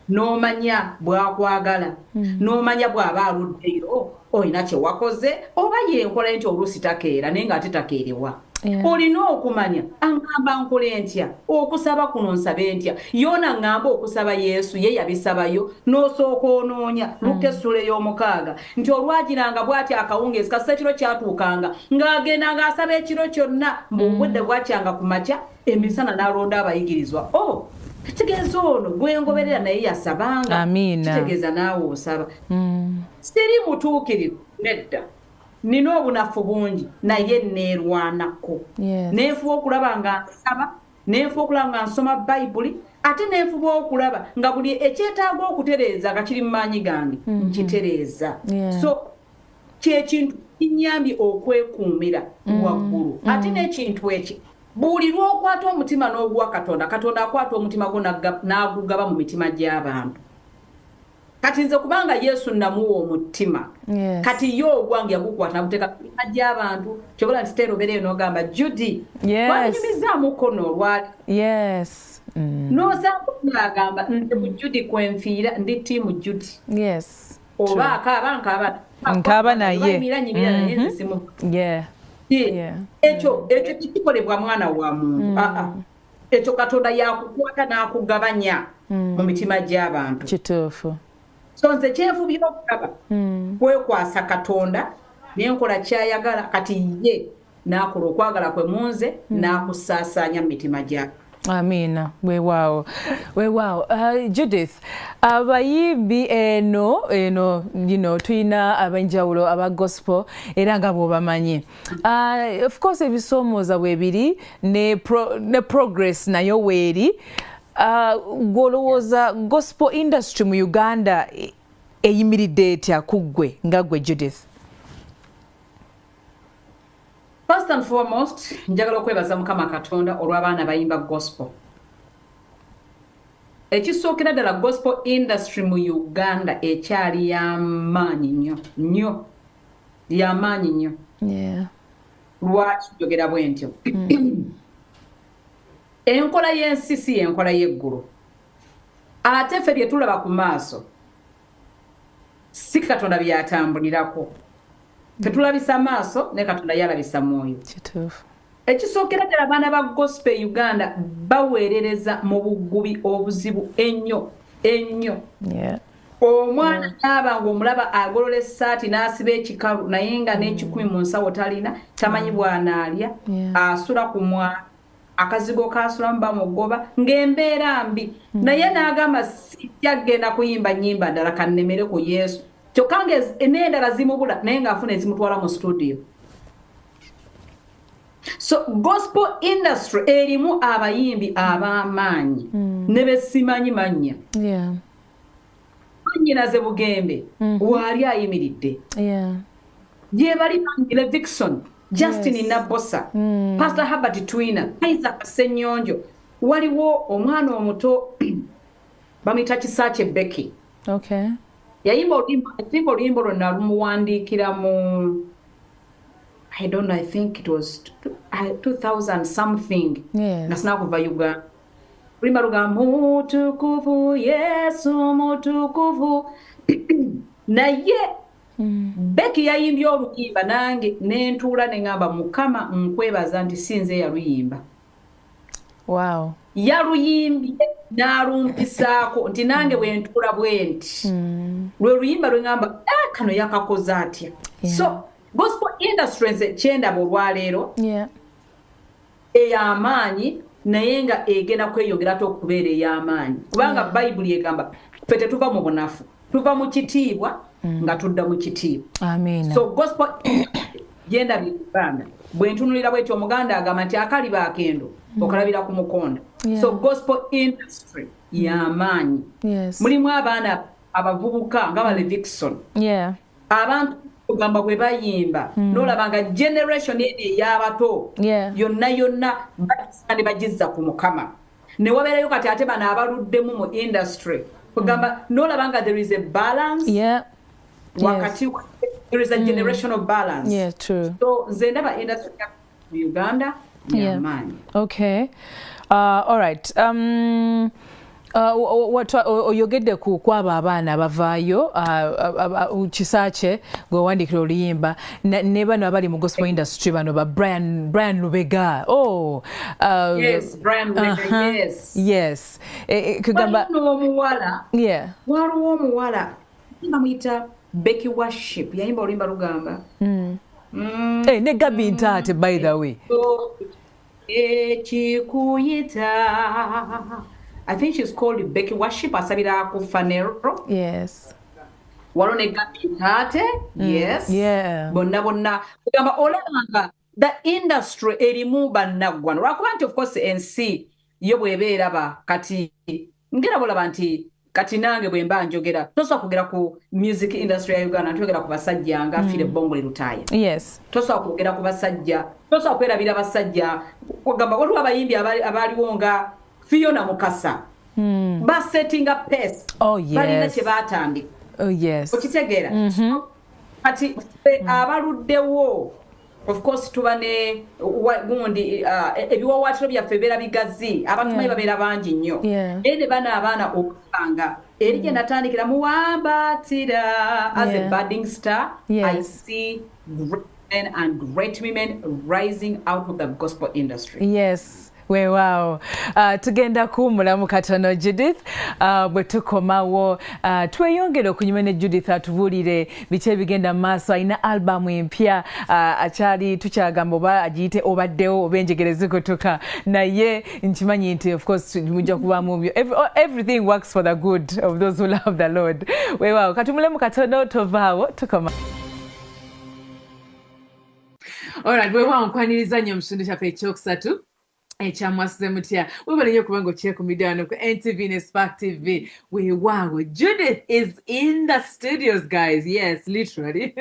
n'omanya bw'akwagala n'omanya bw'aba aluddeyo olina kye wakoze oba yenkola nti oluusi takeera naye ng'ate takeerewa olina okumanya aŋŋamba nkole ntya okusaba kuno nsabe ntya yoona ŋŋamba okusaba Yesu ye yabisabayo n'osooka onoonya Luka essula ey'omukaaga nti olwagiranga bw'ati akawungeezi kasita ekiro kyatuukanga ng'agenda ng'asaba ekiro kyonna mb'obudde bwakyanga ku makya emisana n'alonda abayigirizwa kitegeeza ono gwengoberera naye yasabanga kitegeeza naawe osaba siri mutuukirivu nedda nina obunafu bungi naye neerwanako neefuba okulaba nga nsaba neefuba okulaba nga nsoma Bayibuli ate neefuba okulaba nga buli ekyetaaga okutereeza nga kiri mu maanyi gange nkitereeza so kyekintu kinyambye okwekuumira waggulu ate n'ekintu eki buli lw'okwata omutima n'oguwa Katonda Katonda akwata omutima gwo n'agugaba mu mitima gy'abantu kati nze kubanga Yesu namuwa omutima kati ye ogwange yagukwata naguteeka mu mitima gy'abantu kyobola nti terobereyo n'ogamba Judy wanyumizaamu kono olwali n'osanga n'agamba nze mu Judy kwenfiira ndi tiimu Judy oba nkaaba naye ekyo kikolebwa mwana wa muntu ekyo Katonda yakukwata n'akugabanya mu mitima gy'abantu kituufu so nze kyenfubira okulaba kwekwasa Katonda nenkola kyayagala kati ye n'akola okwagala kwe munze n'akusaasaanya mu mitima gy'abantu amiina weewaawo Judith abayimbi eno tuyina ab'enjawulo aba gospel era nga bw'obamanyi of course ebisoomooza bwebiri ne progress nayo weeri gw'olowooza gospel industry mu Uganda eyimiridde etya ku ggwe nga ggwe Judith? First and foremost, njagala okwebaza Mukama Katonda olw'abaana bayimba gospel. Ekisookera ddala gospel industry mu Uganda ekyali y'amaanyi nnyo y'amaanyi nnyo. Lwaki njogera bwe ntyo? Enkola y'ensi si enkola y'eggulu. Ate ffe bye tulaba ku maaso si Katonda byatambulirako. Tetulabisa maaso ne Katonda yalabisa mwoyo. Kituufu. Ekisookera ddala abaana ba gospel Uganda baweerereza mu bugubi obuzibu ennyo. Omwana n'aba ng'omulaba agolola essaati n'asiba ekikalu naye nga n'ekikumi mu nsawo talina tamanyi bw'anaalya asula ku mwana akazigo kasulamu bamugoba ng'embeera mbi naye n'agamba sijja kugenda kuyimba nnyimba ddala kannemere ku Yesu kyokka n'endala zimubula naye ng'afuna ezimutwala mu studio. So gospel industry erimu abayimbi ab'amaanyi ne besimanyi mannya. Nnyinaze Bugembe waali ayimiridde. Gye bali Angela Dixon, Justin Nabosa, Pastor Herbert Twina, Isaac Ssenyonjo, waliwo omwana omuto bamuyita Kisaache Becky. Yayimba oluyimba lwonna lumuwandiikira mu I don't know, I think it was 2000 something. Nasina kuva Uganda. Oluyimba lugamba mutukuvu Yesu mutukuvu. Naye Becky yayimbye oluyimba nange nentuula ne ngamba Mukama nkwebaza nti sinze yaluyimba. Wow. Yaluyimbye n'alumpisaako nti nange bwe ntuula bwe nti. Lwe luyimba lwe ngamba kano yakakoza atya. So gospel industries kyendaba olwaleero ey'amaanyi naye nga egenda kweyongera ate okubeera ey'amaanyi kubanga bayibuli egamba ffe tetuva mu bunafu tuva mu kitiibwa nga tudda mu kitiibwa so gospel genda bigamba bwe ntunulira bwetyo omuganda agamba nti akaliba akendo okalabira ku mukonda so gospel industry y'amaanyi mulimu abaana abavubuka nga bale Dixon abantu ogamba bwe bayimba n'olaba nga generation eno ey'abato yonna basande bagizza ku Mukama ne wabeerayo kati ate bano abaluddemu mu industry ogamba n'olaba nga there is a balance wakati there is a generational balance so nze ndaba industry mu Uganda y'amaanyi all right oyogedde ku kwabo abaana abavaayo kisakye gwewandiikira oluyimba ne bano abali mu gospel industry bano ba Brian Lubega waliwo omuwala bamuyita Becky Worship yayimba oluyimba lugamba ne Gabi Ntaate by the way ekikuyita I think she's called Becky Worship asabira ku Fanero walone Gabi Ntaate bonna kugamba olanga the industry erimu bannaggwano lwakuba nti of course ensi yo bwebeeraba kati ngera bolaba nti kati nange bwe mba njogera tosobola kugera ku music industry ya Uganda ntogera ku basajja nga Fire Bongo Lutaya tosobola kugera ku basajja tosobola kwerabira basajja kugamba waliwo abayimbi abaliwo nga Fiona Mukasa basettinga pace balina kye baatandika okitegeera kati abaluddewo of course tuba ne gundi ebiwawaatiro byaffe beera bigazi abantu mayi babeera bangi nnyo naye ne bano abaana okubanga eri gye natandikira muwambaatira as a budding star I see great men and great women rising out of the gospel industry weewaawo tugenda kuwummulamu katono Judith bwe tukomawo tweyongere okunyuma ne Judith atubuulire biki ebigenda mu maaso alina albamu empya akyali tukyagamba oba agiyite obaddewo oba enjegere zikutuka naye nkimanyi nti of course mujja kubamu byo everything works for the good of those who love the Lord weewaawo katumulemu katono tovaawo tukoma alright weewaawo nkwaniriza nnyo mu kitundu kyaffe ekyokusatu ekyamwasize mutya webale nnyo kubanga okyekumbidde wano ku NTV ne Spark TV weewaawo Judith is in the studios guys literally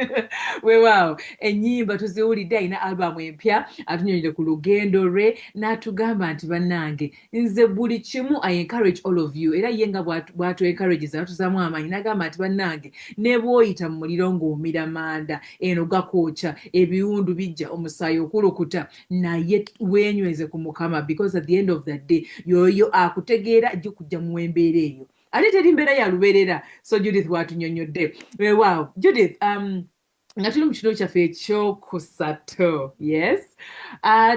weewaawo ennyimba tuziwulidde alina albamu empya atunyonyere ku lugendo lwe n'atugamba nti bannange nze buli kimu I encourage all of you era ye nga bw'atu encourages atuzaamu amaanyi n'agamba nti bannange ne bw'oyita mu muliro ng'omira manda eno gakwokya ebiwundu bijja omusaayi okulukuta naye weenyweze ku Mukama because at the end of the day yoyo akutegeera ajja kujja mu embeera eyo ate teri mbeera ya lubeerera so Judith bw'atunyonyodde wow Judith nga tuli mu kitundu kyaffe ekyokusatu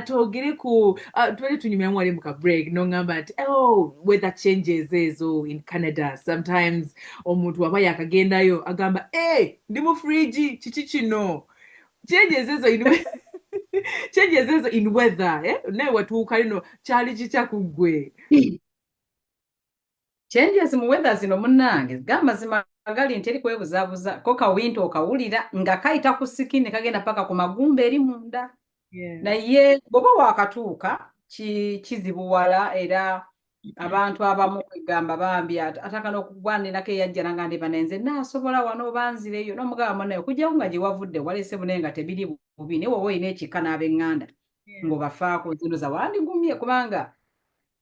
twogere ku twali tunyumiramu wali mu ka break n'oŋŋamba nti weather changes ezo in Canada sometimes omuntu waba yakagendayo agamba ndi mu fridge kiki kino changes ezo in weather naye watuuka lino kyali kitya ku ggwe changes mu weather zino munnange gamba zima gali nti eri kwebuzaabuza ko kawinta okawulira nga kayita ku sikini kagenda paka ku magumba eri munda naye bw'oba waakatuuka kizibuwala era abantu abamu kwegamba bambi atakana okugwanirako eyajja nanga ndi banenze naasobola wano banzireyo n'omugamba munayo kujjawo nga gye wavudde walese bunaye nga tebiri bubi naye woba olina ekika n'ab'eŋŋanda ng'obafaako zino za wandigumye kubanga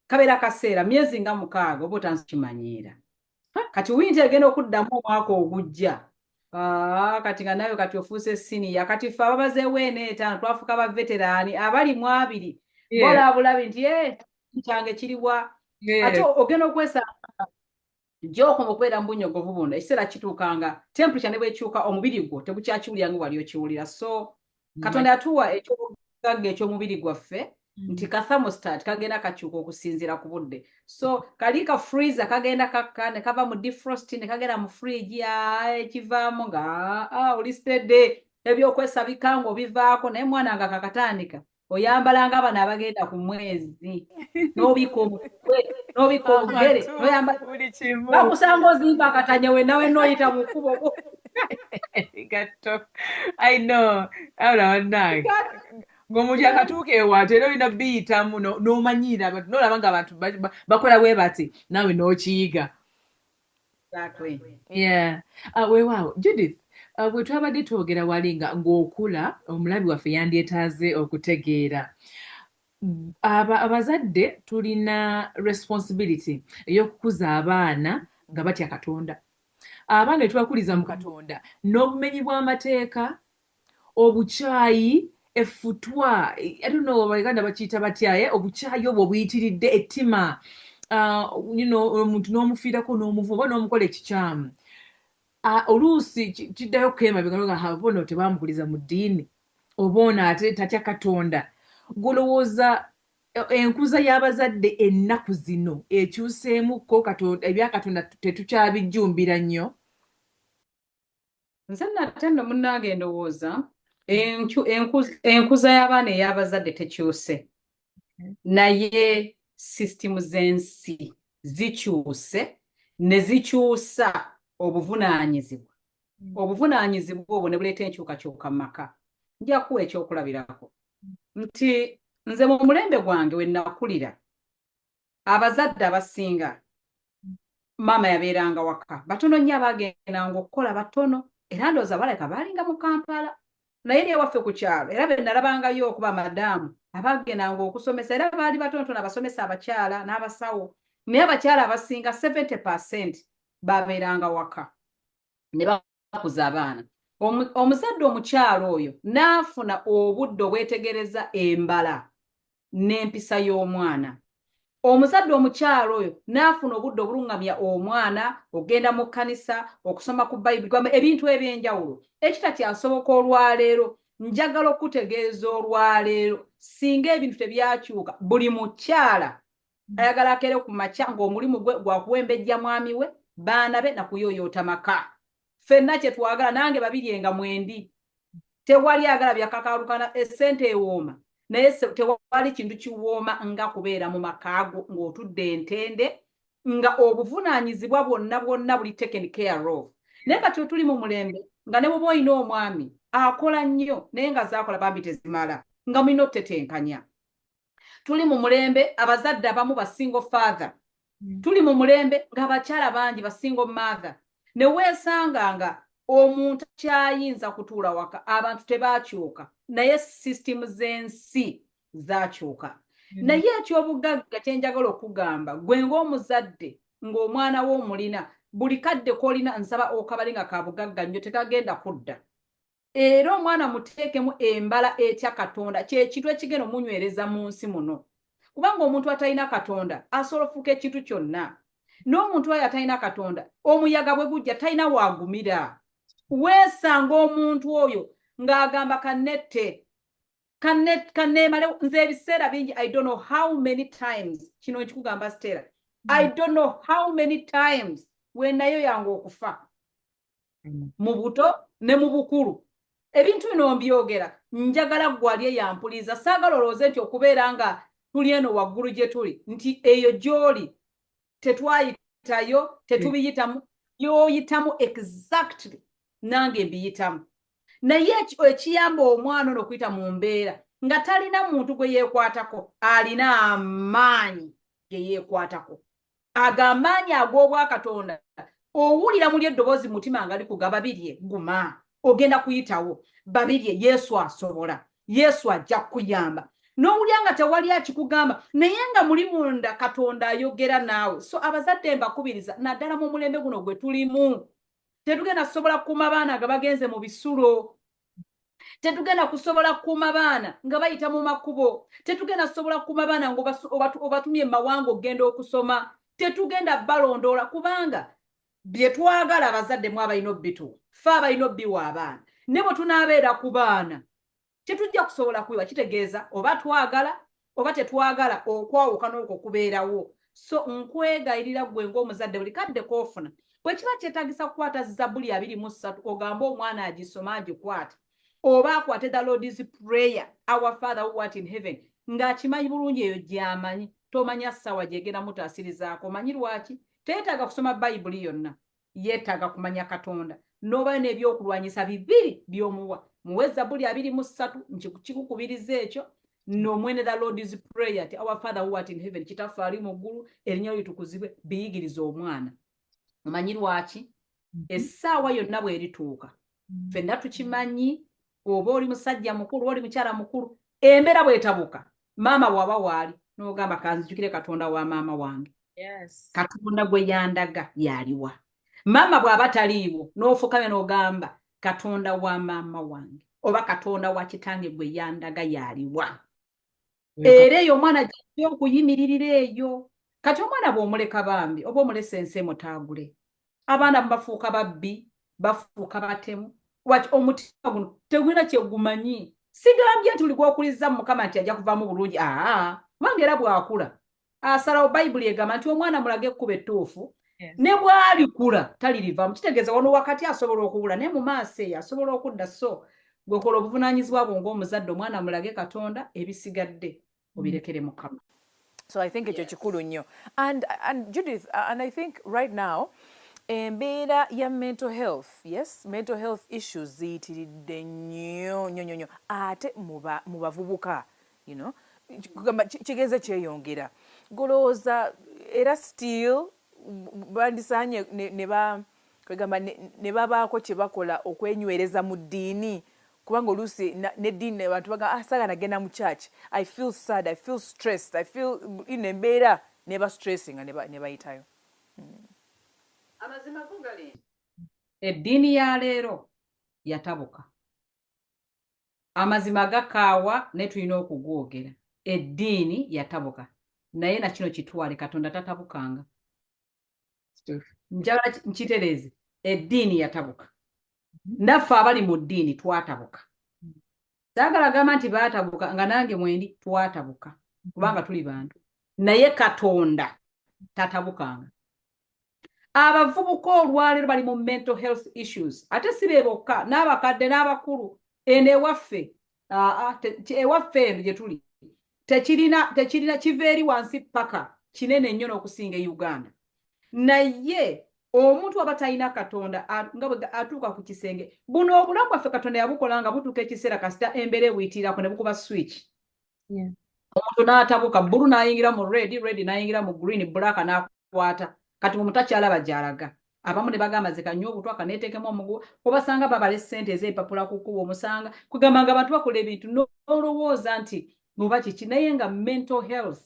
kabeera kaseera myezi nga 6 oba otansikimanyiira kati winti egenda okuddamu omwaka ogujja kati nga nayo kati ofuuse siniya kati ffe ababazeewo 4-5 twafuuka baveteraani abali mu 2 bola bulabi nti kyange kiriwa ate ogenda okwesanga gy'okoma okubeera mu bunyogovu buno ekiseera kituukanga temperature ne bwekyuka omubiri gwo tegukyakiwulira nga wali okiwulira so Katonda yatuwa ekyobugagga eky'omubiri gwaffe nti ka thermostat kagenda kakyuka okusinziira ku budde so kali ka freezer kagenda ne kava mu defrost ne kagenda mu fridge ekivaamu nga oli steady ebyokwesabika ng'obivaako naye mwana nga kakatandika oyambalanga abana abagenda ku mwezi n'obika omutwe n'obika obugere n'oyambala buli kimu bakusanga ozimba akatanya wenna wenna mu kkubo gatto I know abula bannange ng'omuntu akatuuka ewaate era olina biyitamu n'omanyiira abantu n'olaba ng'abantu bakola bwe bati naawe n'okiyiga. Exactly. Yeah. Weewaawo Judith, bwe twabadde twogera wali ng'okula omulabi waffe yandyetaaze okutegeera abazadde tulina responsibility ey'okukuza abaana nga batya Katonda. Abaana tubakuliza mu Katonda n'obumenyi bw'amateeka, obukyayi, effutwa, I don't know Abaganda bakiyita batya, obukyayi obwo buyitiridde ettima, omuntu n'omufiirako n'omuvuba n'omukola ekikyamu. Oluusi kiddayo kukemabega nga bono tebamukuliza mu ddiini oba ono ate tatya Katonda. Golowooza enkuza y'abazadde ennaku zino ekyuseemukko ebya Katonda tetukyabijjumbira nnyo? Nze nate nno munnange ndowooza enkuza y'abaana ey'abazadde tekyuse, naye sisitimu z'ensi zikyuse ne zikyusa obuvunaanyizibwa. Obuvunaanyizibwa obwo ne buleeta enkyukakyuka mu maka. Nja kuwa ekyokulabirako nti nze mu mulembe gwange we nakulira abazadde abasinga maama yabeeranga waka, batono nnyo abaagendanga okukola batono, era ndowooza baleka baalinga mu Kampala, naye eri ewaffe ku kyalo era be nalabangayo okuba madaamu abaagendanga okusomesa, era baali batonotono abasomesa abakyala n'abasawo, naye abakyala abasinga 70% baabeeranga waka ne bakuza abaana. Omuzadde omukyalo oyo n'afuna obudde obwetegereza embala n'empisa y'omwana. Omuzadde omukyalo oyo n'afuna obudde obulungamya omwana, ogenda mu kkanisa, okusoma ku Bayibuli, ebintu eby'enjawulo. Ekitakyasoboka olwaleero, njagala okutegeeza olwaleero, singa ebintu tebyakyuka, buli mukyala ayagala akere ku makya ng'omulimu gwe gwa kuwembejja mwami we, baana be na kuyooyoota maka. Ffenna kye twagala, nange babiryenga mwendi. Tewali agala byakakaalukana, essente ewooma, naye tewali kintu kiwooma nga kubeera mu makaago ng'otudde entende, nga obuvunaanyizibwa bwonna buli taken care of. Naye kati tuli mu mulembe nga ne bw'oba olina omwami akola nnyo naye nga zaakola bambi tezimala, nga mulina otutetenkanya. Tuli mu mulembe abazadde abamu ba single father. Tuli mu mulembe ng'abakyala bangi ba single mother. Ne weesanganga omuntu kyayinza kutuula waka, abantu tebakyuka, naye sisitimu z'ensi zakyuka. Naye eky'obugagga kye njagala okugamba, gwe ng'omuzadde ng'omwana wo omulina, buli kadde k'olina nsaba okabali nga ka bugagga nnyo tekagenda kudda. Era omwana muteekemu embala etya Katonda, kye kintu ekigenda omunywereza mu nsi muno. Kubanga omuntu atalina Katonda asobola okufuuka ekintu kyonna. N'omuntu oyo atalina Katonda, omuyaga bwe gujja talina waagumira. Weesanga omuntu oyo ng'agamba kanneemale. Nze ebiseera bingi, I don't know how many times, kino nkikugamba Stella, I don't know how many times wenayo yange okufa mu buto ne mu bukulu. Ebintu bino mbyogera njagala gwali yampuliza, saagala olowooze nti okubeera nga tuli eno waggulu gye tuli nti eyo gy'oli tetwayitayo, tetubiyitamu, y'oyitamu exactly nange mbiyitamu. Naye ekiyamba omwana ono okuyita mu mbeera nga talina muntu gwe yeekwatako, alina amaanyi ge yeekwatako, ag'amaanyi ag'obwakatonda. Owulira muli eddoboozi mutima nga likugaba birye guma, ogenda kuyitawo, babirye, Yesu asobola, Yesu ajja kuyamba. N'owulira nga tewali akikugamba naye nga muli munda Katonda ayogera naawe. So abazadde mbakubiriza naddala mu mulembe guno gwe tulimu, tetugenda kusobola kukuuma baana nga bagenze mu bisulo, tetugenda kusobola kukuuma baana nga bayita mu makubo, tetugenda kusobola kukuuma baana ng'obatumye mawanga ogenda okusoma, tetugenda balondoola kubanga bye twagala abazadde mu abalina obbituwa, ffe abalina obbiwa abaana. Ne bwe tunaabeera ku baana tetujja kusobola kuyiwa, kitegeeza oba twagala oba tetwagala okwawukana okwo kubeerawo. So nkwegayirira gwe ng'omuzadde buli kadde k'ofuna bwe kiba kyetaagisa kukwata Zabbuli 23 ogambe omwana agisoma agikwata, oba akwate the Lord's prayer our Father who art in heaven ng'akimanyi bulungi eyo gy'amanyi tomanya ssaawa gyegenda mutaasirizaako omanyi lwaki teetaaga kusoma bayibuli yonna yeetaaga kumanya Katonda n'oba n'ebyokulwanyisa bibiri by'omuwa muwe Zabbuli 23 kikukubiriza ekyo n'omwene the Lord's prayer ti our Father who art in heaven kitaffe ali mu ggulu erinnya lyo litukuzibwe biyigiriza omwana omanyi lwaki essaawa yonna bw'erituuka ffenna tukimanyi oba oli musajja mukulu oli mukyala mukulu embeera bw'etabuka maama bw'aba waali n'ogamba kanzijukire Katonda wa maama wange Katonda gwe yandaga yaliwa maama bw'aba taliiwo n'ofukamye n'ogamba Katonda wa maama wange oba Katonda wa kitange gwe yandaga yaliwa era eyo omwana gy'ajja okuyimiririra eyo kati omwana bw'omuleka bambi oba omulesa ensi mutaagule abaana bafuuka babbi bafuuka batemu wati omutima guno tegulina kyegumanyi sigambye nti ligwokuliza mu Mukama nti ajja kuvaamu bulungi kubanga era bw'akula asalawo bayibuli egamba nti omwana mulage ekkuba ettuufu ne bw'alikula talirivaamu kitegeeza wano wakati asobola okubula naye mu maaso eyo asobola okudda so gwekola obuvunaanyizibwa bwo ng'omuzadde omwana mulage Katonda ebisigadde obirekere Mukama. So I think ekyo kikulu nnyo and Judith and I think right now embeera ya mental health mental health issues ziyitiridde nnyo ate mu bavubuka kigenze kyeyongera golowooza era still bandisaanye ne babaako kye bakola okwenywereza mu ddiini kubanga oluusi n'eddiini abantu baga saga nagenda mu church I feel sad I feel stressed I feel embeera neba stressing ne bayitayo amazima gali eddiini ya leero yatabuka amazima gakaawa ne tulina okugwogera eddiini yatabuka naye na kino kitwale Katonda tatabukanga njala nkitereze eddiini yatabuka naffe abali mu ddiini twatabuka saagala gamba nti baatabuka nga nange mwendi twatabuka kubanga tuli bantu naye Katonda tatabukanga abavubuka olwaleero bali mu mental health issues ate si be bokka n'abakadde n'abakulu eno ewaffe eno gye tuli tekirina kiva eri wansi paka kinene nnyo n'okusinga e Uganda naye omuntu aba talina Katonda nga bwe atuuka ku kisenge buno obulamu bwaffe Katonda yabukola nga butuuka ekiseera kasita embeera ebuyitirirako ne bukuba switch omuntu n'atabuka bbulu n'ayingira mu red n'ayingira mu green black n'akwata kati mu mutakyalaba gy'alaga abamu ne bagamba ze kanywa obutwa kaneetekemu omuguwa obasanga babala essente ez'empapula ku kkubo omusanga kugamba nga abantu bakola ebintu n'olowooza nti muba kiki naye nga mental health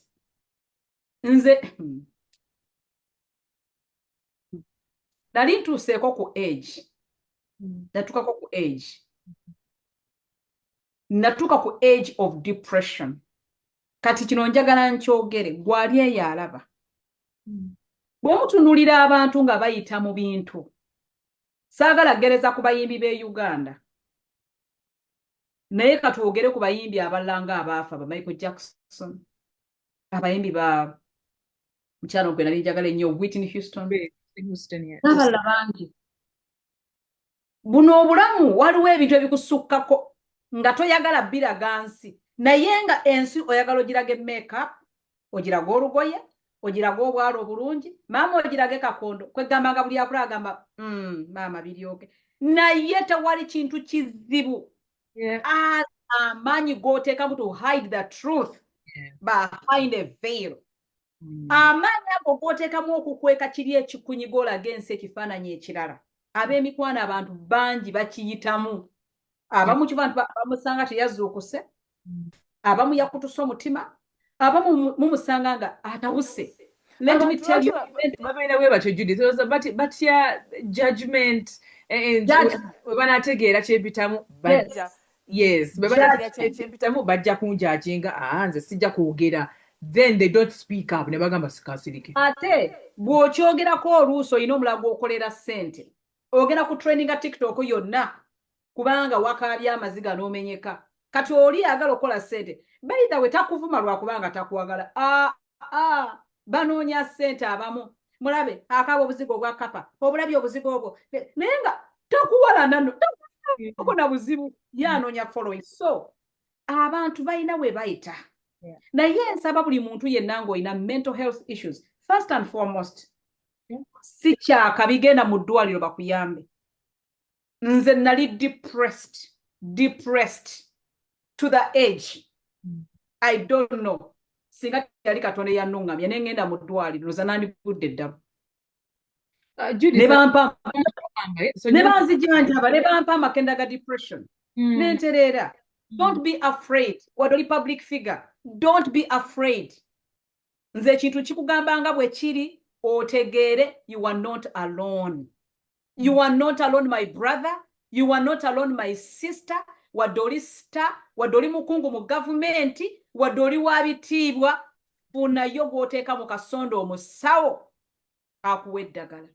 nze nali ntuuseeko ku age natuukako ku age natuuka ku age of depression kati kino njagala nkyogere gwali eyo alaba bw'omutunuulira abantu nga bayita mu bintu saagala gereza ku bayimbi b'e Uganda naye katwogere ku bayimbi abalala nga abaafa ba Michael Jackson abayimbi ba mukyalo gwe nali njagala ennyo Whitney Houston n'abalala bangi buno obulamu waliwo ebintu ebikusukkako nga toyagala biraga nsi naye nga ensi oyagala ogiraga make-up ogiraga olugoye ogiraga obwalo obulungi maama ogirage kakondo kwegambanga buli akula agamba maama biryoke naye tewali kintu kizibu amaanyi g'oteekamu to hide the truth behind a veil amaanyi ago g'oteekamu okukweka kiri ekikunyiga olaga ensi ekifaananyi ekirala ab'emikwano abantu bangi bakiyitamu abamu kibantu bamusanga teyazuukuse abamu yakutuse omutima abamu mumusanga nga atabuse let me tell you babeera bwe batyo Judith batya judgment banategeera kyempitamu bajja banategeera kyempitamu bajja kunjajinga nze sijja kwogera then they don't speak up ne bagamba sikasirike ate bw'okyogerako oluusi olina omulago gw'okolera ssente ogenda ku traininga TikTok yonna kubanga wakaabya amaziga n'omenyeka kati oli agala okukola ssente bayita we takuvuma lwakubanga takwagala banoonya ssente abamu mulabe akaaba obuzigo obwa kapa obulabye obuzigo obwo naye nga takuwalana okona buzibu yanoonya following. So abantu balina we bayita. Naye nsaba buli muntu yenna ng'olina mental health issues, first and foremost, si kyakabi genda mu ddwaliro bakuyambe. Nze nali depressed to the edge. I don't know. Singa yali Katonda yannungamya ne ngenda mu ddwaliro nza nandivudde ddamu. Ne banzijanjaba ne bampa amakenda ga depression. Nentereera. Don't be afraid. Wadoli public figure. Don't be afraid. Nze ekintu kikugamba nga bwe kiri otegeere you are not alone. You are not alone, my brother. You are not alone, my sister. Wadoli star, wadoli mukungu mu government, wadoli wabitiibwa, funayo gw'oteeka mu kasondo omusawo akuwa eddagala.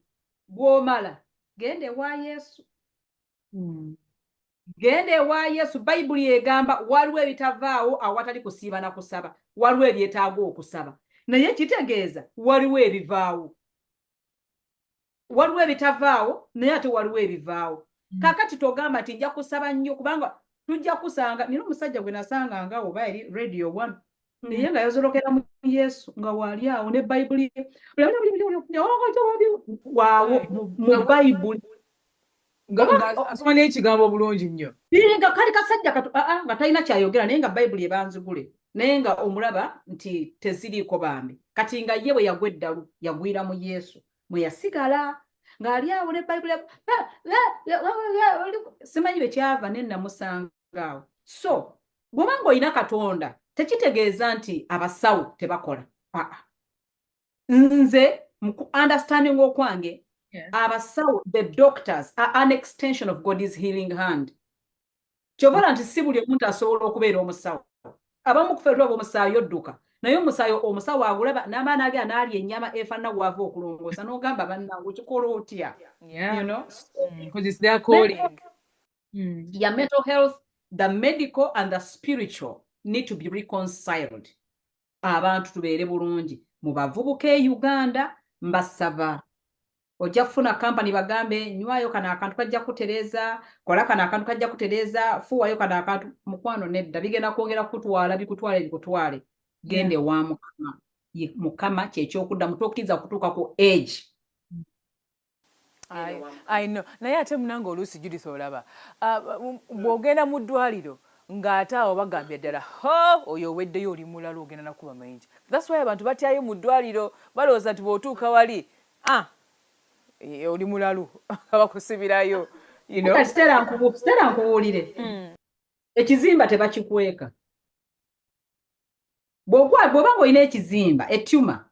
Bw'omala gende wa Yesu. Gende wa Yesu. Bayibuli egamba waliwo ebitavaawo awatali kusiiba na kusaba. Waliwo ebyetaaga okusaba. Naye kitegeeza waliwo ebivaawo. Waliwo ebitavaawo naye ate waliwo ebivaawo. Kakati togamba nti nja kusaba nnyo kubanga tujja kusanga nina omusajja gwe nasanga nga oba eri Radio 1 naye nga yazolokera mu Yesu nga wali awo ne Bayibuli waawo mu Bayibuli asoma n'ekigambo bulungi nnyo nga kali kasajja nga talina kyayogera naye nga Bayibuli ebanzigule naye nga omulaba nti teziriiko bambi kati nga ye bwe yagwa eddalu yagwira mu Yesu mwe yasigala ng'ali awo ne Bayibuli simanyi bye kyava ne namusanga awo. So bw'oba ng'olina Katonda tekitegeeza nti abasawo tebakola. Nze mu understanding okwange abasawo, the doctors are an extension of God's healing hand. Kyobola nti si buli omuntu asobola okubeera omusawo. Abamu ku ffe tuba omusaayi odduka naye omusawo agulaba n'amaani age anaalya ennyama efaanana gw'ava okulongoosa n'ogamba bannange okikola otya. You know? Because it's their calling. Your mental health, the medical and the spiritual need to be reconciled. Abantu tubeere bulungi. Mu bavubuka e Uganda mbasaba. Ojja kufuna kampani bagambe nywayo kana akantu kajja kutereza, kola kana akantu kajja kutereza, fuwayo kana akantu mukwano nedda bigenda kwongera kutwala bikutwale. Gende wa Mukama. Mukama ky'ekyokudda mutuukiriza kutuuka ku age. I know. Naye ate munange oluusi Judith olaba. Bw'ogenda mu ddwaliro ng'ate awo bagambye ddala oyo oweddeyo oli mulala ogenda nakuba mayinja. That's why abantu batyayo mu ddwaliro balowooza nti bw'otuuka wali oli mulalu bakusibirayo. Sitera nkubuulire. Ekizimba tebakikweka. Bw'oba ng'olina ekizimba etuma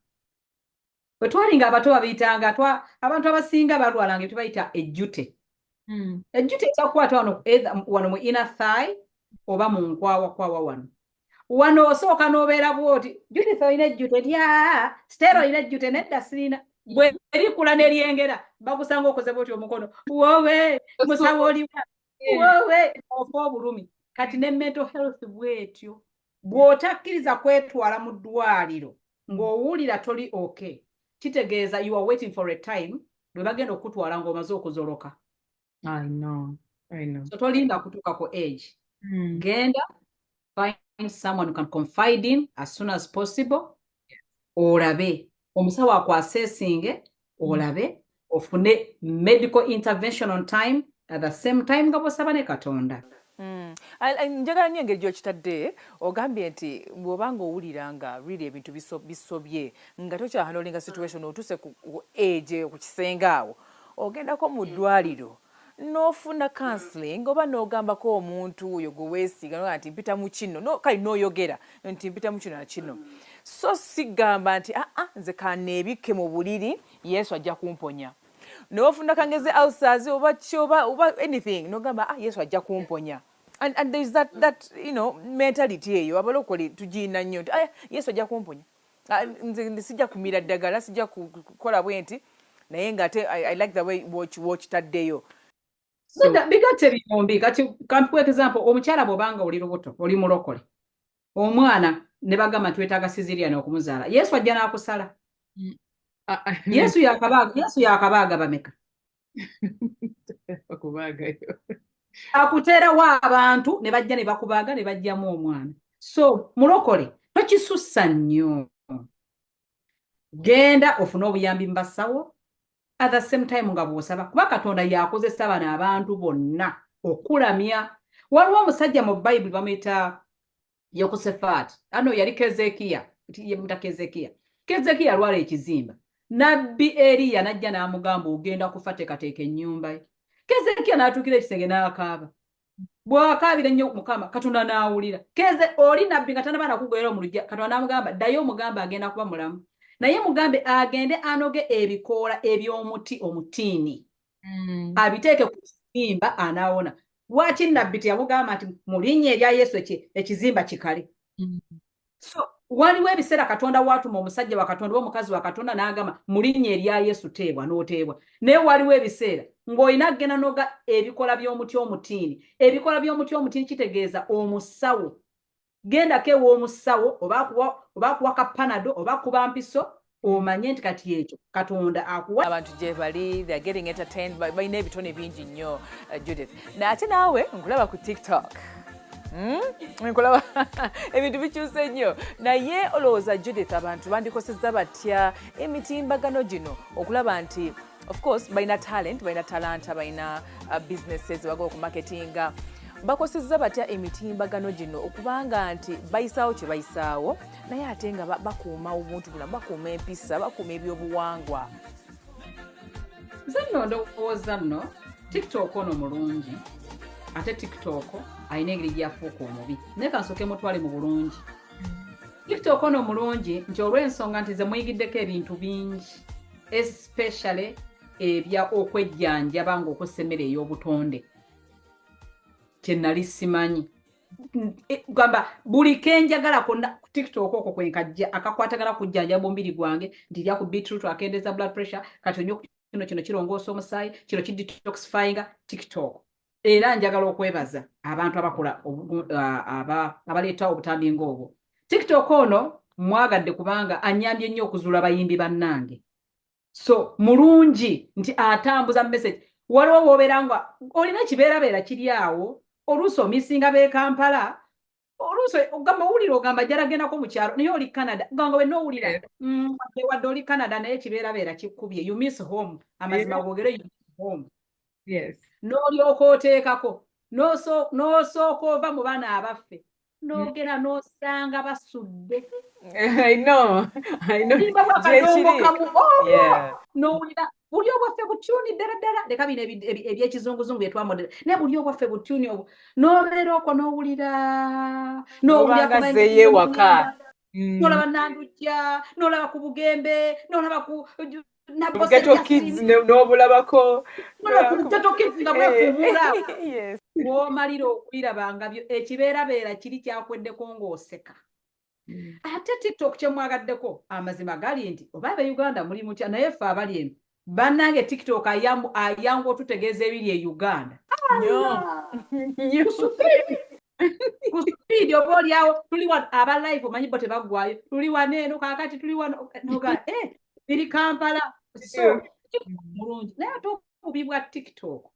bwe twalinga abato babiyitanga abantu abasinga balwalanga bye tubayita ejjute. Ejjute ekyakukwata wano mu inner thigh oba mu nkwawa wano osooka n'obeera bw'oti Judith olina ejjute Stella olina ejjute nedda sirina. Bwe erikula n'eryengera bakusanga okoze bw'oti omukono wowe musawo oliwa wowe ofa obulumi. Kati ne mental health bw'etyo bw'otakkiriza kwetwala mu ddwaliro ng'owulira toli okay kitegeeza you are waiting for a time lwe bagenda okutwala ng'omaze okuzoloka. I know. So tolinda kutuuka ku age. Genda find someone you can confide in as soon as possible. Olabe omusawo akwasesinge olabe ofune medical intervention on time at the same time nga bw'osaba ne Katonda. Njagala nnyo engeri gy'okitadde ogambye nti bw'oba ng'owulira nga really ebintu bisobye nga tokyahanolinga situation otuse ku age ku kisenge awo ogendako mu ddwaliro n'ofuna counseling oba n'ogambako omuntu oyo gwe weesiga nti mpita mu kino kale n'oyogera nti mpita mu kino na kino so sigamba nti nze kaneebikke mu buliri Yesu ajja kumponya. N'ofuna kangeze ulcers oba anything n'ogamba Yesu ajja kumponya. And there's that mentality eyo abalokole tugiina nnyo nti Yesu ajja kumponya. Nze sijja kumira ddagala sijja kukola bwenti naye ng'ate I like the way watch taddeyo. So bigatte biyombi kati kampu example omukyala bw'obanga oli lubuto oli mulokole omwana ne bagamba twetaaga Caesarean okumuzaala Yesu ajja n'akusala. Yesu yakabaaga bameka. Okubaagayo. akuteerawo abantu ne bajja ne bakubaaga ne bajjamu omwana. So mulokole tokisussa nnyo, genda ofune obuyambi mu basawo at the same time nga bw'osaba, kuba Katonda yakozesa bano abantu bonna okulamya. Waliwo omusajja mu Bayibuli bamuyita Yekosafaati, ano yali Kezekiya alwala ekizimba, nabbi Eriya n'ajja n'amugamba ogenda kufa, teekateeka ennyumba ye. Kezekiya n'atuukira ekisenge n'akaaba, bw'akaabira ennyo Mukama, Katonda n'awulira. Oli nabbi nga tanaba nakugoyera mu luggya, Katonda n'amugamba ddayo omugambe agenda kuba mulamu, naye mugambe agende anoge ebikoola eby'omuti omutiini abiteeke ku kizimba anaawona. Lwaki nabbi teyamugamba nti mu linnya erya Yesu ekizimba kikale? So waliwo ebiseera Katonda waatuma omusajja wa Katonda oba omukazi wa Katonda n'agamba mu linnya erya Yesu teebwa, n'oteebwa. Naye waliwo ebiseera ng'olina kugenda noga ebikola by'omuti omutiini. Ebikola by'omuti omutiini kitegeeza omusawo. Gendako ew'omusawo oba kuwa kapanado oba kuba mpiso, omanye nti kati ekyo Katonda akuwa. Abantu gye bali, they are getting entertained, balina ebitone bingi nnyo, Judith. Ate naawe nkulaba ku TikTok. Nkulaba ebintu bikyuse nnyo. Naye olowooza Judith abantu bandikosezza batya emitimbagano gino okulaba nti of course balina talent, balina talanta, balina businesses bagoba ku marketinga. Bakosezza batya emitimbagano gino okubanga nti bayisaawo kye bayisaawo naye ate nga bakuuma obuntu bulamu, bakuuma empisa, bakuuma ebyobuwangwa. Nze nno ndowooza nno TikTok ono mulungi, ate TikTok ayina engeri gyafuuka omubi. Naye kansooke mutwale mu bulungi. TikTok ono mulungi nti olw'ensonga nti ze muyigiddeko ebintu bingi, especially ebya okwejjanjaba ng'okosa emmere ey'obutonde. Kye nali simanyi. Gamba buli kenjagala konna ku TikTok okwo kwenkajja akakwatagala kujjanjaba omubiri gwange, nti lya ku beetroot akendeeza blood pressure, kati onywa kino kirongoosa omusaayi, kino kidetoxifyinga TikTok. Era njagala okwebaza abantu abakola abaleeta obutambi ng'obwo. TikTok ono mwagadde kubanga anyambye nnyo okuzuula bayimbi bannange. So mulungi nti atambuza message. Waliwo w'obeera nga olina ekibeerabeera kiri awo, oluusi omisinga b'e Kampala, oluusi ogamba owulira ogamba jalagendako mu kyalo naye oli Canada, ganga wenna owulira wadde oli Canada naye ekibeerabeera kikkubye, you miss home. Amazima googere you miss home. Yes. N'olyoka oteekako n'osooka ova mu baana abaffe n'ogera n'osanga basudde. I know. Olimba bwakadongokamu n'owulira buli obwaffe butyuni ddala leka bino ebyekizunguzungu bye twamodera naye buli obwaffe butyuni obwo n'obeera okwo n'owulira n'owulira ewaka n'olaba Nandujja n'olaba ku Bugembe n'olaba ku Ghetto Kids n'obulabako Ghetto Kids nga bwekuumula bw'omalira okwirabanga byo ekibeerabeera kiri kyakweddeko ng'oseka. Ate TikTok kye mwagaddeko amazima gali nti oba Uganda muli mutya naye ffe abali eno bannange TikTok ayangu otutegeeza ebiri e Uganda. Ku speed oba oliawo tuli wano aba live omanyi bo tebaggwayo, tuli wano eno kaakati tuli wano biri Kampala. So mulungi naye ate obubi bwa TikTok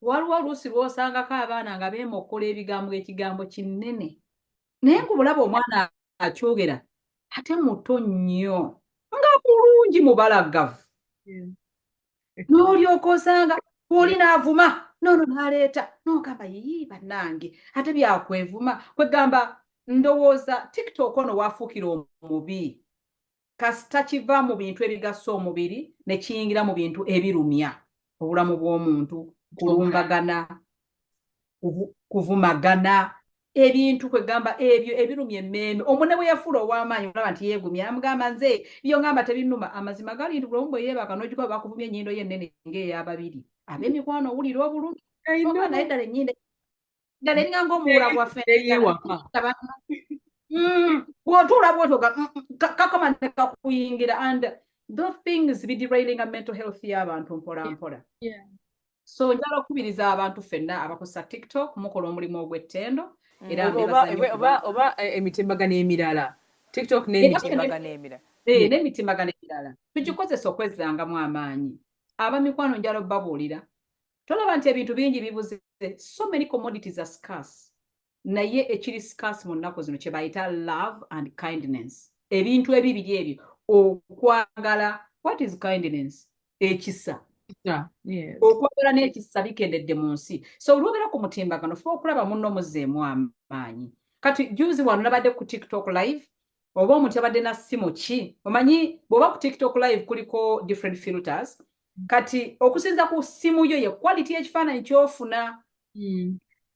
waliwo oluusi lw'osangako abaana nga beemokkola ekigambo kinene naye nkubulaba omwana akyogera ate muto nnyo nga bulungi mubalagavu. N'olyoka osanga oli n'avuma nono n'aleeta n'ogamba yii bannange ate byakwevuma kwegamba. Ndowooza TikTok ono waafuukira omubi kasita kiva mu bintu ebigasa omubiri ne kiyingira mu bintu ebirumya obulamu bw'omuntu, kulumbagana, kuvumagana, ebintu kwegamba ebyo ebirumya emmeeme. Omune bwe yafuula ow'amaanyi olaba nti yeegumya amugamba nze byo ngamba tebinuma. Amazima gali nti bulamu bwe yeebaka n'ogikuba bakuvumya ennyindo ye ennene ng'ey'ababiri. Ab'emikwano owulira obulungi naye ddala ennyindo ddala eringa ng'omuwula gwaffe bw'otuula bw'otoga kakoma ne kakuyingira and those things derailing mental health y'abantu mpola mpola. So njala okubiriza abantu ffenna abakozesa TikTok mukola omulimu ogw'ettendo era oba emitimbagano emirala TikTok n'emitimbagano emirala n'emitimbagano emirala tugikozesa okwezzangamu amaanyi. Abamikwano njala obbabuulira tolaba nti ebintu bingi bibuze. So many commodities are scarce. Naye ekiri scarce mu nnaku zino kye bayita love and kindness. Ebintu ebibiri ebyo okwagala. What is kindness? Ekisa. Yes. Okwagala n'ekisa bikendedde mu nsi. So olwogera ku mutimbagano ffe okulaba munno muzzeemu amaanyi. Kati juzi wano nabadde ku TikTok live oba omuntu abadde na ssimu ki omanyi bw'oba ku TikTok live kuliko different filters kati okusinza ku ssimu yo ye quality y'ekifaananyi ky'ofuna.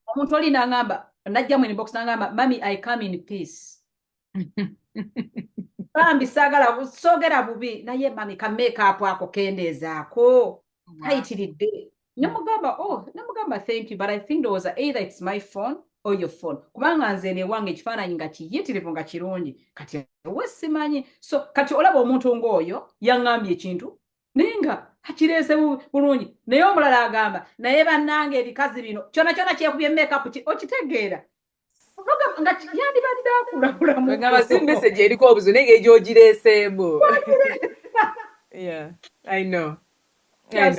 Omuntu oli n'angamba najja mu inbox n'angamba mami I come in peace. Bambi saagala soogera bubi naye mami ka makeup ako kendeezaako kayitiridde. Namugamba thank you but I think there was either it's my phone or your phone. Kubanga nze newange ekifaananyi nga kiyitirivu nga kirungi kati we simanyi. So kati olaba omuntu ng'oyo yaŋŋambye ekintu naye nga akireese bulungi naye omulala agamba naye bannange ebikazi bino kyona kyona kyekubye makeup okitegeera nga yandibadde akulabulamu ngamba si message eriko obuzu naye ng'egyogireeseemu. Yeah, I know.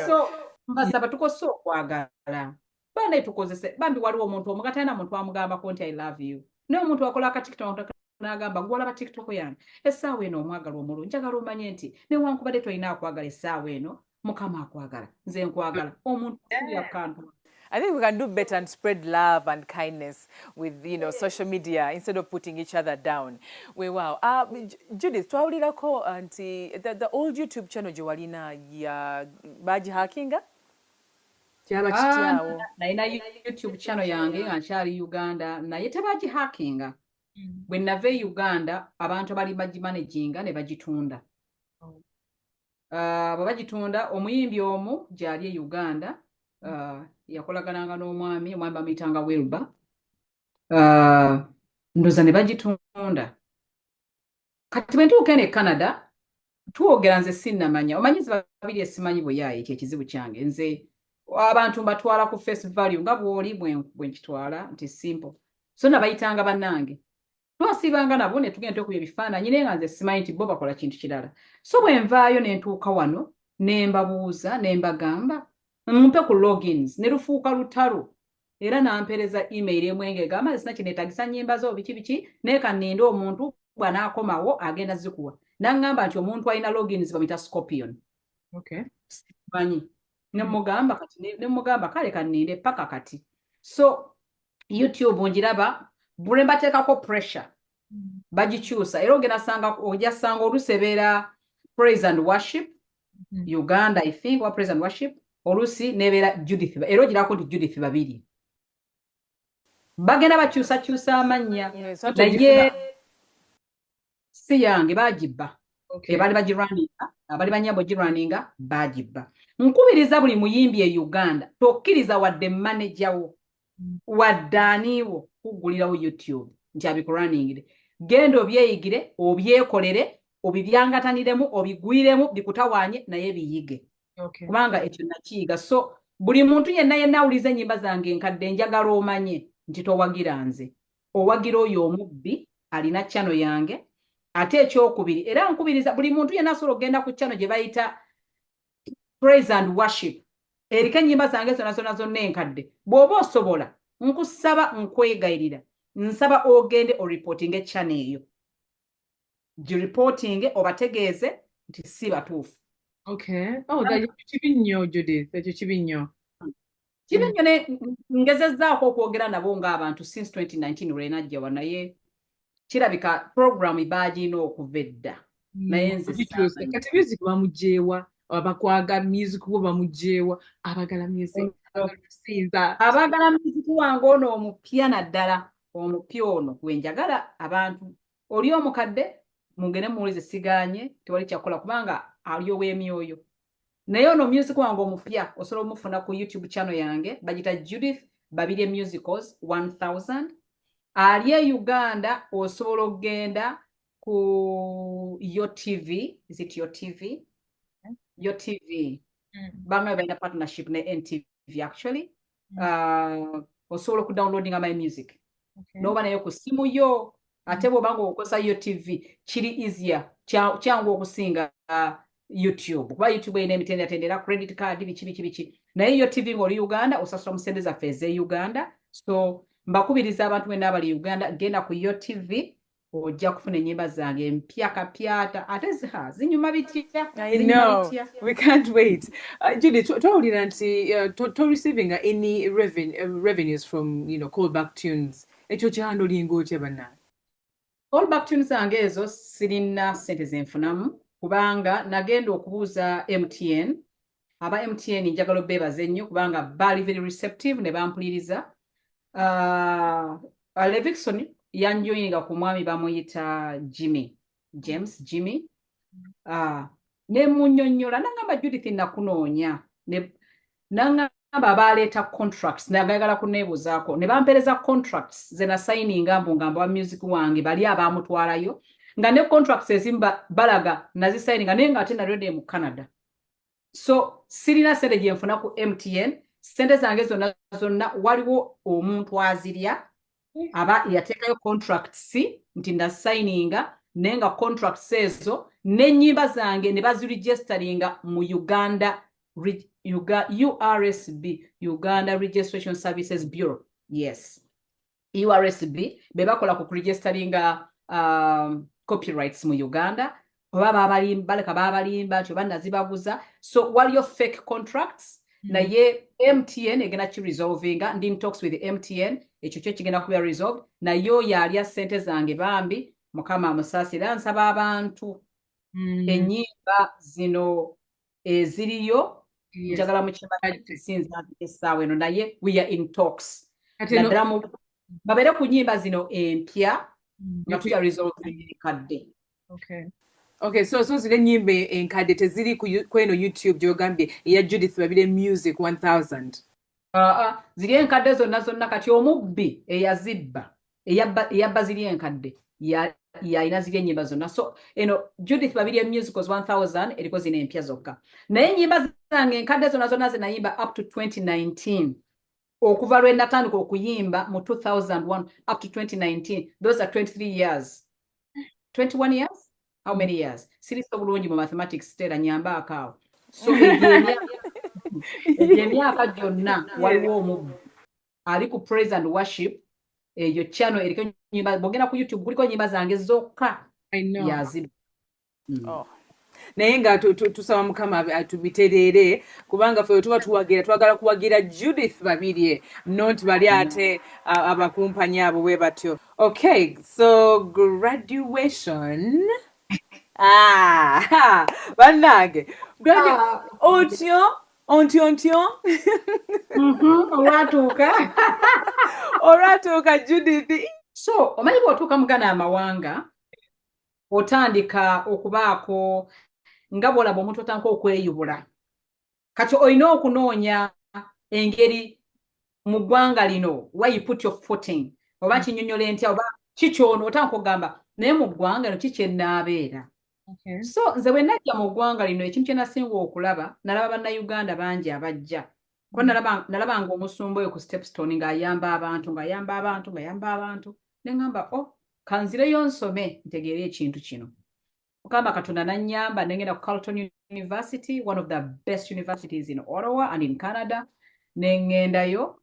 So mbasaba tukozese okwagala. Bane tukozese bambi waliwo omuntu omugatana muntu amugambako nti I love you. Naye omuntu akola ka TikTok n'agamba gwolaba TikTok yange essaawa eno omwagala omulungi njagala omanye nti newankubadde tolina akwagala essaawa eno Mukama akwagala nze nkwagala omuntu yakantu. I think we can do better and spread love and kindness with, social media instead of putting each other down. Wow. Judith, twawulirako anti the old YouTube channel gye walina ya bagihackinga? Kyaba kityawo. Nalina YouTube channel yange nga nkyali Uganda naye tebagihackinga. Bwe nave Uganda abantu abali bagimanaginga ne bagitunda. Bwe bagitunda omuyimbi omu gyali e Uganda yakolagananga n'omwami bamuyitanga Wilba. Ndoza ne bagitunda. Kati bwe ntuuka ene Canada twogera nze sinnamanya omanyizi babiri esimanyi bwe yaye ekyo ekizibu kyange nze abantu mbatwala ku face value nga bw'oli bwe nkitwala nti simple. So nabayitanga bannange. Twasibanga nabo ne tugenda okubya ebifaananyi naye nga nze simanyi nti bo bakola kintu kirala. So bwe nvaayo ne ntuuka wano ne mbabuuza ne mbagamba mumpe ku logins ne lufuuka lutalo era nampereza email emwenge egamba sina kineetagisa nnyimba zo biki naye kanninde omuntu bw'anaakomawo agenda zikuwa. N'aŋŋamba nti omuntu alina logins bamuyita Scorpion. Okay. Simanyi. Ne mugamba kale kanninde paka kati. So YouTube ngiraba bwe mbateekako pressure bagikyusa era ojja sanga olusebeera praise and worship Uganda I think wa praise and worship olusi nebeera Judith era ogirako nti Judith babiri bagenda bakyusakyusa amannya naye si yange bagibba. Ebali bagirunninga abali banyambo girunninga bagibba. Nkubiriza buli muyimbi e Uganda tokkiriza wadde manager wo wadde aniwo kugulirawo YouTube nti abikuranningire. Genda obyeyigire obyekolere obibyangataniremu obigwiremu bikutawaanye naye biyige. Kubanga ekyo nakiyiga. So buli muntu yenna awuliza ennyimba zange nkadde njagala omanye nti towagira nze owagira oyo omubbi alina channel yange ate ekyokubiri era nkubiriza buli muntu yenna asobola okugenda ku channel gye bayita praise and worship eriko ennyimba zange zonna enkadde bw'oba osobola nkusaba nkwegayirira nsaba ogende oriportinge channel eyo gireportinge obategeeze nti si batuufu. Okay. Kibi nnyo Judith, ekyo kibi nnyo. Kibi nnyo ne ngezezzaako okwogera nabo ng'abantu since 2019 lwe najja wa naye kirabika program baagina okuva edda. Naye nze kati music bamugyewa abakwaga music bo bamugyewa abagala music sinza abagala music wange ono omupya naddala omupya ono gwenjagala abantu oli omukadde mugende muwulize siganye tewali kyakola kubanga ali ow'emyoyo naye ono music wange omupya osobola omufuna ku YouTube channel yange bagita Judith Babirye Musicals 1000 ali e Uganda osobola okgenda ku Yo TV. Is it Yo TV? Yo TV. Banga baina partnership ne NTV actually. Osobola okudownloadinga my music. Noba nayo ku simu yo ate bw'obanga okozesa Yo TV kiri easier kyangu okusinga YouTube kuba YouTube erina emitendera credit card biki naye yo TV ng'oli Uganda osasula mu ssente zaffe ez'Uganda. So mbakubiriza abantu mwenna abali Uganda, genda ku yo TV ojja kufuna ennyimba zange empya kapyata ate zinyuma bitya. I know. We can't wait. Judith, twawulira nti to receiving any revenues from, callback tunes. Ekyo kyandolinga otya bannange? Callback tunes zange ezo sirina ssente zenfunamu kubanga nagenda okubuuza MTN. Aba MTN njagala beebaza ennyo kubanga baali very receptive ne bampuliriza. Levikson yanjoyinga ku mwami bamuyita James Jimmy. Ne munnyonnyola nangamba Judith nakunoonya. Nangamba baleeta contracts nagagala kuneebuzaako ne bampereza contracts ze na signinga ngamba wa music wange bali abamutwalayo nga ne contracts ezimba balaga nazisigninga naye nga ate nalyo mu Canada. So sirina ssente gye nfuna ku MTN, ssente zange zonna waliwo omuntu azirya aba yateekayo contracts nti ndasigninga naye nga contracts ezo n'ennyimba zange ne baziregisteringa mu Uganda URSB, Uganda Registration Services Bureau. Yes. URSB be bakola ku registeringa copyrights mu Uganda. Baleka babalimba nti oba nazibaguza. So waliyo fake contracts naye MTN egenda ki resolvinga. Ndi in talks with MTN ekyo kyo kigenda kuba resolved. Naye oyo alya ssente zange bambi Mukama amusaasira. Nsaba abantu ennyimba zino eziriyo njagala mu kimba sinza essaawa eno naye we are in talks. Naddala babeere ku nnyimba zino empya nga tuya resolving enkadde. Okay, so zile ennyimba enkadde teziri ku eno YouTube gy'ogambye eya Judith Babirye Music 1000. Ziri enkadde zonna kati omubbi eyazibba eyabba ziri enkadde yalina ziri ennyimba zonna. So Judith Babirye Music was 1000 eriko zino empya zokka. Naye ennyimba zange enkadde zonna ze nayimba up to 2019. Okuva lwe natandika okuyimba mu 2001 up to 2019. Those are 23 years. 21 years? How many years? Siriso bulungi mu mathematics tera nyamba akaawo. So emyaka gyonna waliwo omubbi ali ku praise and worship. Eyo channel eriko nyimba bogenda ku YouTube kuliko nyimba zange zokka. I know. Yazibba. Naye nga tusaba Mukama atubiterere kubanga ffe tuba twagala kuwagira Judith Babirye not bali ate abakumpanya abo bwe batyo. Okay, so graduation. Bannange. Ontyo. Olwatuuka Judith. So omanyi bw'otuuka mu Ghana amawanga otandika okubaako nga bw'olaba omuntu otandika okweyubula. Kati olina okunoonya engeri mu ggwanga lino where you put your footing. Oba kinnyonnyole ntya oba kikyono otandika okugamba naye mu ggwanga lino kiki ennaabeera. So nze bwe najja mu ggwanga lino ekintu kye nasinga okulaba nalaba bannayuganda bangi abajja. Kuba nalabanga omusumba oyo ku Stepstone ng'ayamba abantu. Ne ngamba kanzireyo nsome ntegeere ekintu kino. Mukama Katonda nannyamba ne ngenda ku Carleton University, one of the best universities in Ottawa and in Canada. Ne ngendayo.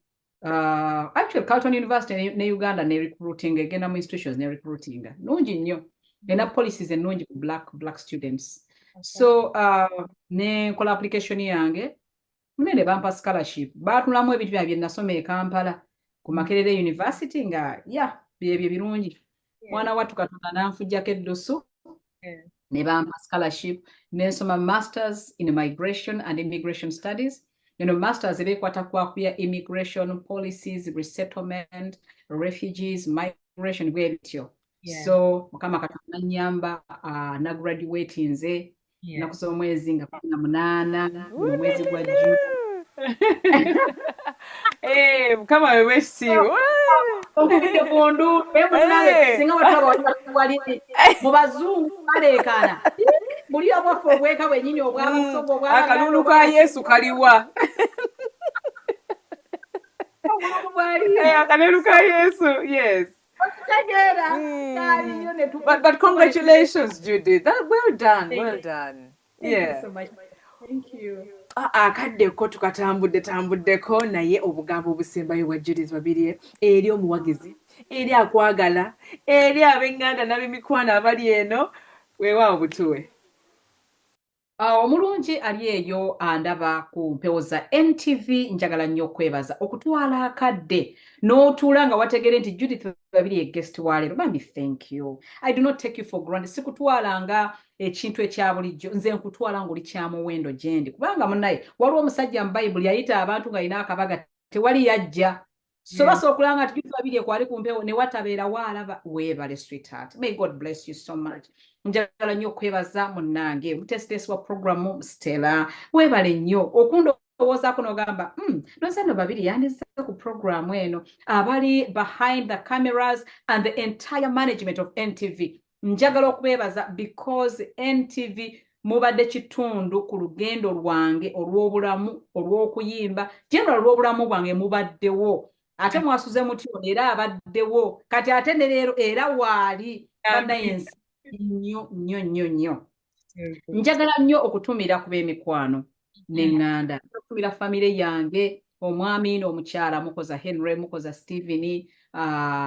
Actually Carleton University ne Uganda ne recruiting egenda mu institutions ne recruiting. Nungi nnyo. Ena policies ennungi ku black students. So ne nkola application yange. Munene bampa scholarship. Baatulamu ebintu bye nasoma e Kampala ku Makerere University nga byebyo birungi. Mwana wattu Katonda nanfujjako eddusu. Ne bampa scholarship. Ne nsoma masters in migration and immigration studies. Masters ebeekwata kwakuya immigration policies, resettlement, refugees, migration bwe bityo. So Mukama Katonda nnyamba na graduate nze nakusoma omwezi nga 18 mu mwezi gwa June. Mukama wewesiiwo. Okubide bondu emunale singa wataba wali mu bazungu balekana. Buli obwaffe obweka bwennyini obw'abasogo obwa akalulu ka Yesu kaliwa. Akalulu ka Yesu, yes. But congratulations, Judith. Well done. Thank you so much. Thank you. akaddeko tukatambuddeko naye obugambo obusembayo bwa Judith Babirye eri omuwagizi eri akwagala eri ab'eŋŋanda n'ab'emikwano abali eno weewaawo butuwe. Omulungi ali eyo andaba ku mpewo za NTV njagala nnyo okwebaza okutwala akadde n'otuula nga wategere nti Judith Babirye guest waleero. Bambi thank you. I do not take you for granted. Sikutwalanga ekintu ekya bulijjo, nze nkutwala ng'oli kya muwendo gyendi. Kubanga munnaye waliwo omusajja mu Bayibuli yayita abantu ng'alina akabaga tewali yajja. So basookulanga ati Judith Babirye kwali ku mpewo ne watabeera waalaba. Weebale sweetheart. May God bless you so much. Njagala nnyo okwebaza munnange omutesitesi wa programu Stella. Weebale nnyo okundowoozaako n'ogamba Lwensano Babirye yandize ku programu eno abali behind the cameras and the entire management of NTV. Njagala okubeebaza because NTV mubadde kitundu ku lugendo lwange olw'obulamu olw'okuyimba general olw'obulamu bwange mubaddewo ate mwasuze mutyo era abaddewo kati ate ne leero era waali bannayensi nnyo. Njagala nnyo okutumira ku b'emikwano n'eŋŋanda okutumira famire yange omwami n'omukyala mukoza Henry mukoza Stephen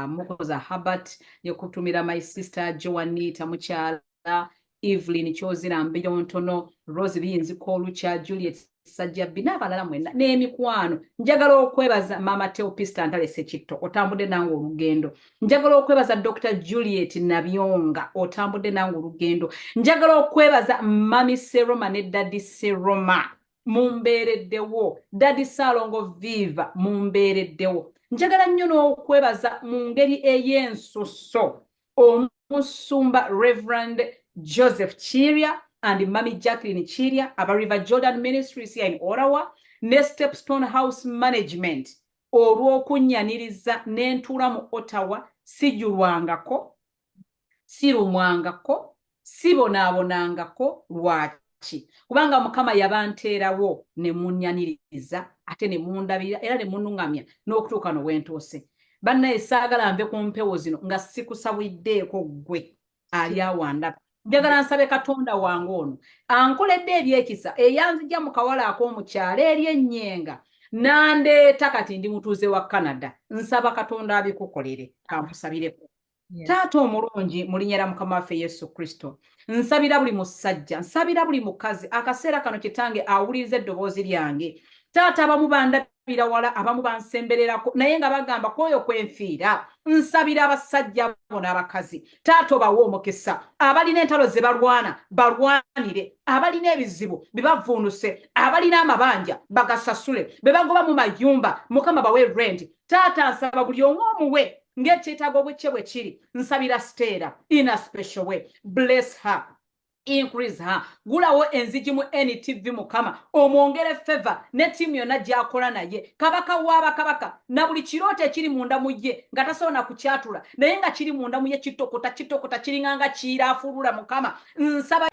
mukoza Herbert yokutumira my sister Joanita mukyala Evelyn Chozira Mbiyontono Rose Binziko Olucha Juliet Sajjabbi n'abalala mwenna n'emikwano. Njagala okwebaza Mama Teopista Ntale Sekitto otambudde nange olugendo. Njagala okwebaza Dr. Juliet Nabyonga otambudde nange olugendo. Njagala okwebaza Mami Seroma ne Daddy Seroma mumbeereddewo. Daddy Salongo Viva mumbeereddewo. Njagala nnyo n'okwebaza mu ngeri ey'ensusso omusumba Reverend Joseph Chiria and Mami Jacqueline Chiria aba River Jordan Ministries here in Ottawa ne Stepstone House Management olw'okunnyaniriza n'entuula mu Ottawa sijulwangako sirumwangako sibonaabonangako lwaki kubanga Mukama yabanteerawo ne munnyaniriza ate ne mundabira era ne munnuŋŋamya n'okutuuka n'owentuuse. Bannaye saagala nve ku mpewo zino nga sikusabuddeeko ggwe ali awandaba. Njagala nsabe Katonda wange ono ankoledde ebyekisa eyanzija mu kawala ak'omukyalo eri ennyenga nandeeta kati ndi mutuuze wa Canada. Nsaba Katonda abikukolere kankusabireko. Taata omulungi mu linnya lya Mukama waffe Yesu Kristo nsabira buli musajja nsabira buli mukazi akaseera kano kitange awuliriza eddoboozi lyange. Taata abamu bandabira wala abamu bansembererako naye nga bagamba kwoyo kwenfiira. Nsabira abasajja bo n'abakazi taata obawe omukisa abalina entalo ze balwanire abalina ebizibu bibavuunuse abalina amabanja bagasasule be bagoba mu mayumba Mukama bawe rent. Taata nsaba buli omu omuwe ng'ekyetaago bwe kiri. Nsabira Stella in a special way. Bless her. Increase her. Gulawo enzigi mu NTV Mukama omwongere favor ne tiimu yonna gy'akola naye kabaka w'abakabaka na buli kirooto ekiri munda mu ye nga tasobola kukyatula naye nga kiri munda mu ye kitokota kiringanga kiiraafulula Mukama nsaba